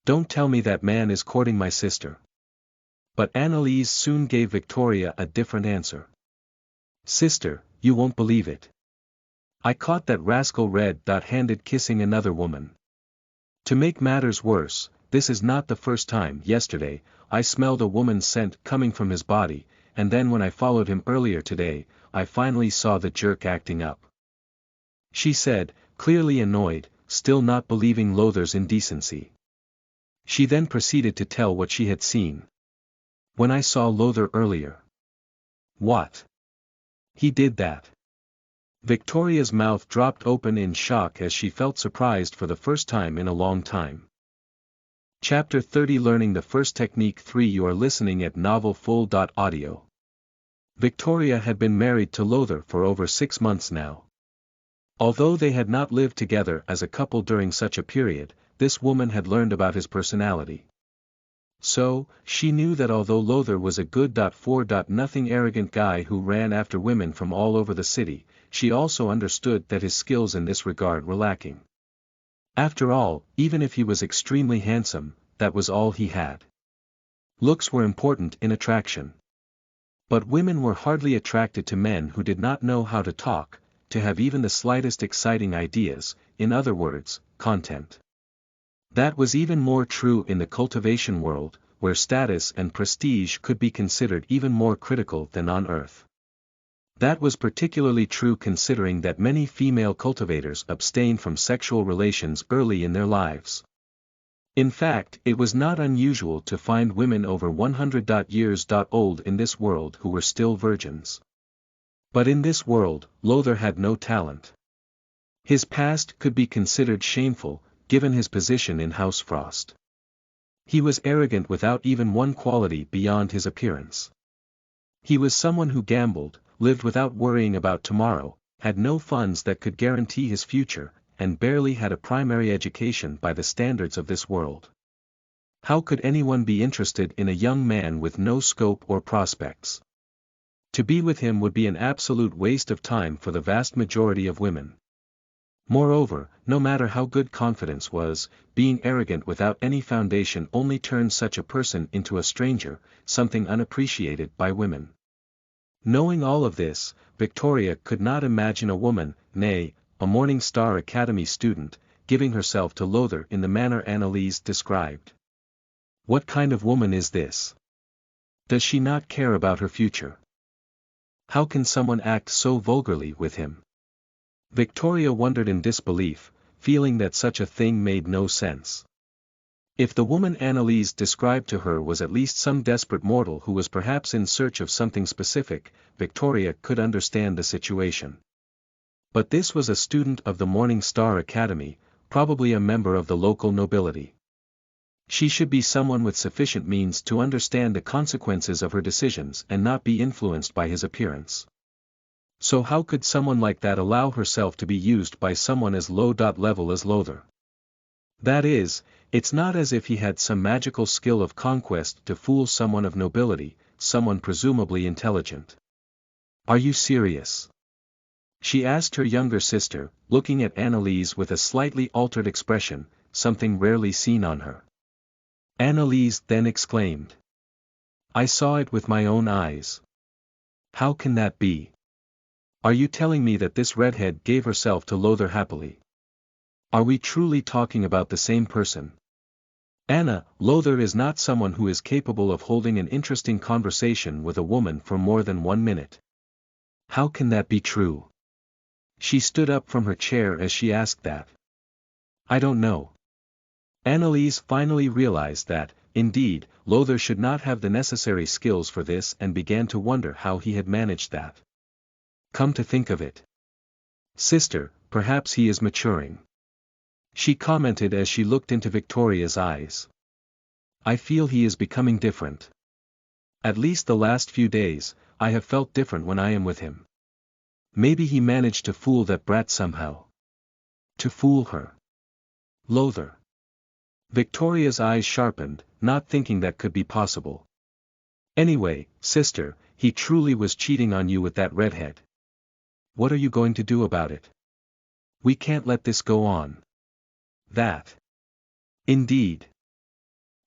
"Don't tell me that man is courting my sister." But Anneliese soon gave Victoria a different answer. "Sister, you won't believe it. I caught that rascal red-handed kissing another woman. To make matters worse, this is not the first time. Yesterday, I smelled a woman's scent coming from his body, and then when I followed him earlier today, I finally saw the jerk acting up," she said, clearly annoyed, still not believing Lothar's indecency. She then proceeded to tell what she had seen. "When I saw Lothar earlier." "What? He did that?" Victoria's mouth dropped open in shock as she felt surprised for the first time in a long time. Chapter 30 Learning the First Technique 3 You are listening at NovelFull.audio. Victoria had been married to Lothar for over 6 months now. Although they had not lived together as a couple during such a period, this woman had learned about his personality. So, she knew that although Lothar was a good for nothing arrogant guy who ran after women from all over the city, she also understood that his skills in this regard were lacking. After all, even if he was extremely handsome, that was all he had. Looks were important in attraction. But women were hardly attracted to men who did not know how to talk, to have even the slightest exciting ideas, in other words, content. That was even more true in the cultivation world, where status and prestige could be considered even more critical than on Earth. That was particularly true considering that many female cultivators abstain from sexual relations early in their lives. In fact, it was not unusual to find women over 100 years old in this world who were still virgins. But in this world, Lothar had no talent. His past could be considered shameful, given his position in House Frost. He was arrogant without even one quality beyond his appearance. He was someone who gambled, lived without worrying about tomorrow, had no funds that could guarantee his future, and barely had a primary education by the standards of this world. How could anyone be interested in a young man with no scope or prospects? To be with him would be an absolute waste of time for the vast majority of women. Moreover, no matter how good confidence was, being arrogant without any foundation only turns such a person into a stranger, something unappreciated by women. Knowing all of this, Victoria could not imagine a woman, nay, a Morning Star Academy student, giving herself to Lothar in the manner Anneliese described. What kind of woman is this? Does she not care about her future? How can someone act so vulgarly with him? Victoria wondered in disbelief, feeling that such a thing made no sense. If the woman Anneliese described to her was at least some desperate mortal who was perhaps in search of something specific, Victoria could understand the situation. But this was a student of the Morning Star Academy, probably a member of the local nobility. She should be someone with sufficient means to understand the consequences of her decisions and not be influenced by his appearance. So how could someone like that allow herself to be used by someone as low level as Lothar? That is, it's not as if he had some magical skill of conquest to fool someone of nobility, someone presumably intelligent. Are you serious? She asked her younger sister, looking at Anneliese with a slightly altered expression, something rarely seen on her. Anneliese then exclaimed. I saw it with my own eyes. How can that be? Are you telling me that this redhead gave herself to Lothar happily? Are we truly talking about the same person? Anna, Lothar is not someone who is capable of holding an interesting conversation with a woman for more than 1 minute. How can that be true? She stood up from her chair as she asked that. I don't know. Anneliese finally realized that, indeed, Lothar should not have the necessary skills for this and began to wonder how he had managed that. Come to think of it. Sister, perhaps he is maturing. She commented as she looked into Victoria's eyes. I feel he is becoming different. At least the last few days, I have felt different when I am with him. Maybe he managed to fool that brat somehow. To fool her. Lothar. Victoria's eyes sharpened, not thinking that could be possible. Anyway, sister, he truly was cheating on you with that redhead. What are you going to do about it? We can't let this go on. That. Indeed.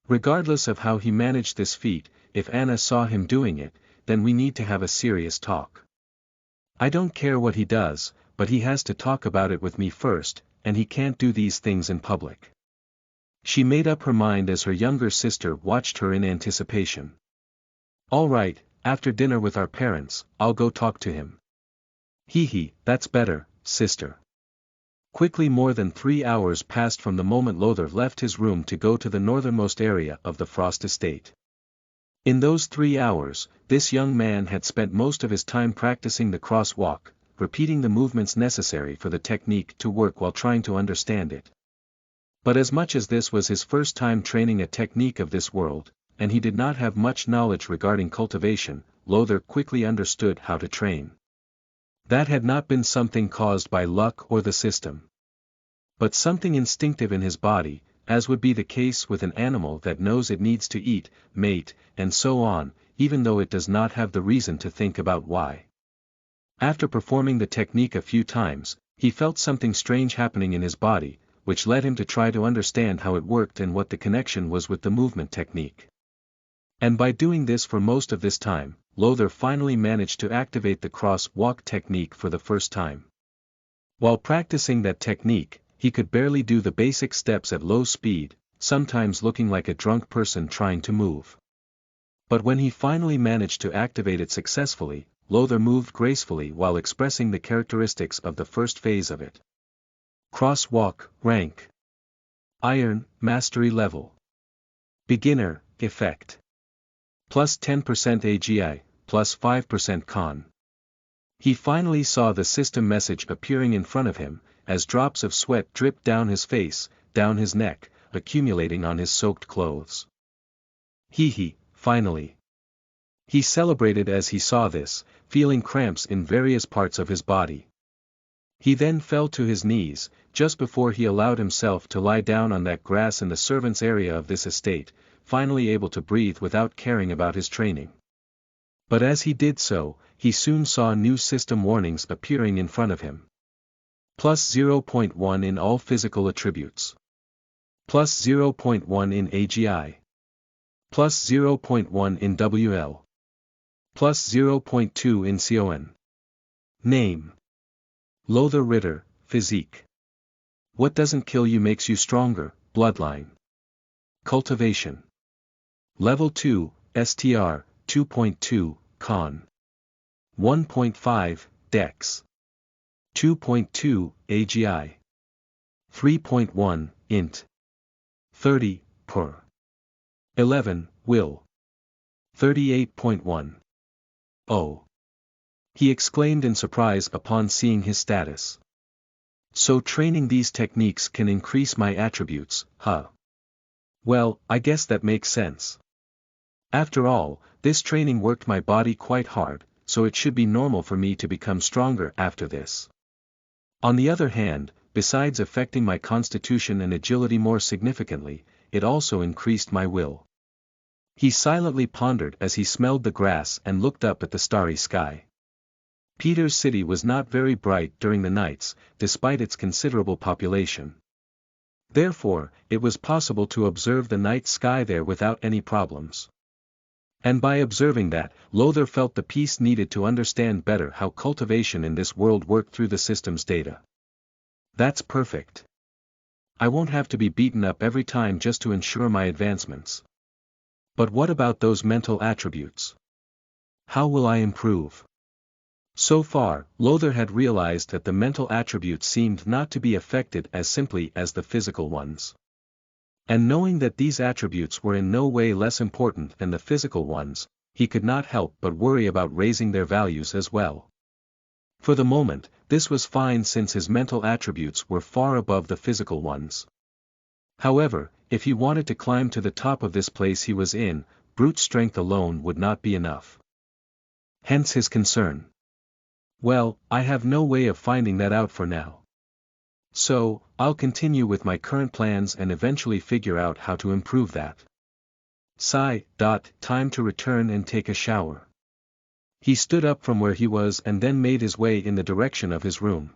Regardless of how he managed this feat, if Anna saw him doing it, then we need to have a serious talk. I don't care what he does, but he has to talk about it with me first, and he can't do these things in public. She made up her mind as her younger sister watched her in anticipation. All right, after dinner with our parents, I'll go talk to him. Hee, that's better, sister. Quickly more than 3 hours passed from the moment Lothar left his room to go to the northernmost area of the Frost estate. In those 3 hours, this young man had spent most of his time practicing the crosswalk, repeating the movements necessary for the technique to work while trying to understand it. But as much as this was his first time training a technique of this world, and he did not have much knowledge regarding cultivation, Lothar quickly understood how to train. That had not been something caused by luck or the system, but something instinctive in his body, as would be the case with an animal that knows it needs to eat, mate, and so on, even though it does not have the reason to think about why. After performing the technique a few times, he felt something strange happening in his body, which led him to try to understand how it worked and what the connection was with the movement technique. And by doing this for most of this time, Lothar finally managed to activate the cross-walk technique for the first time. While practicing that technique, he could barely do the basic steps at low speed, sometimes looking like a drunk person trying to move. But when he finally managed to activate it successfully, Lothar moved gracefully while expressing the characteristics of the first phase of it. Crosswalk, rank. Iron, mastery level. Beginner, effect. Plus 10% AGI, plus 5% con. He finally saw the system message appearing in front of him, as drops of sweat dripped down his face, down his neck, accumulating on his soaked clothes. Finally. He celebrated as he saw this, feeling cramps in various parts of his body. He then fell to his knees, just before he allowed himself to lie down on that grass in the servants' area of this estate, finally able to breathe without caring about his training. But as he did so, he soon saw new system warnings appearing in front of him. Plus 0.1 in all physical attributes. Plus 0.1 in AGI. Plus 0.1 in WL. Plus 0.2 in CON. Name. Lothar Ritter, Physique. What doesn't kill you makes you stronger, Bloodline. Cultivation. Level 2, STR, 2.2, Con. 1.5, Dex. 2.2, AGI. 3.1, Int. 30, Per. 11, Will. 38.1. Oh. He exclaimed in surprise upon seeing his status. So training these techniques can increase my attributes, huh? Well, I guess that makes sense. After all, this training worked my body quite hard, so it should be normal for me to become stronger after this. On the other hand, besides affecting my constitution and agility more significantly, it also increased my will. He silently pondered as he smelled the grass and looked up at the starry sky. Peter's city was not very bright during the nights, despite its considerable population. Therefore, it was possible to observe the night sky there without any problems. And by observing that, Lothar felt the peace needed to understand better how cultivation in this world worked through the system's data. That's perfect. I won't have to be beaten up every time just to ensure my advancements. But what about those mental attributes? How will I improve? So far, Lothar had realized that the mental attributes seemed not to be affected as simply as the physical ones. And knowing that these attributes were in no way less important than the physical ones, he could not help but worry about raising their values as well. For the moment, this was fine since his mental attributes were far above the physical ones. However, if he wanted to climb to the top of this place he was in, brute strength alone would not be enough. Hence his concern. Well, I have no way of finding that out for now. So, I'll continue with my current plans and eventually figure out how to improve that. Time to return and take a shower. He stood up from where he was and then made his way in the direction of his room.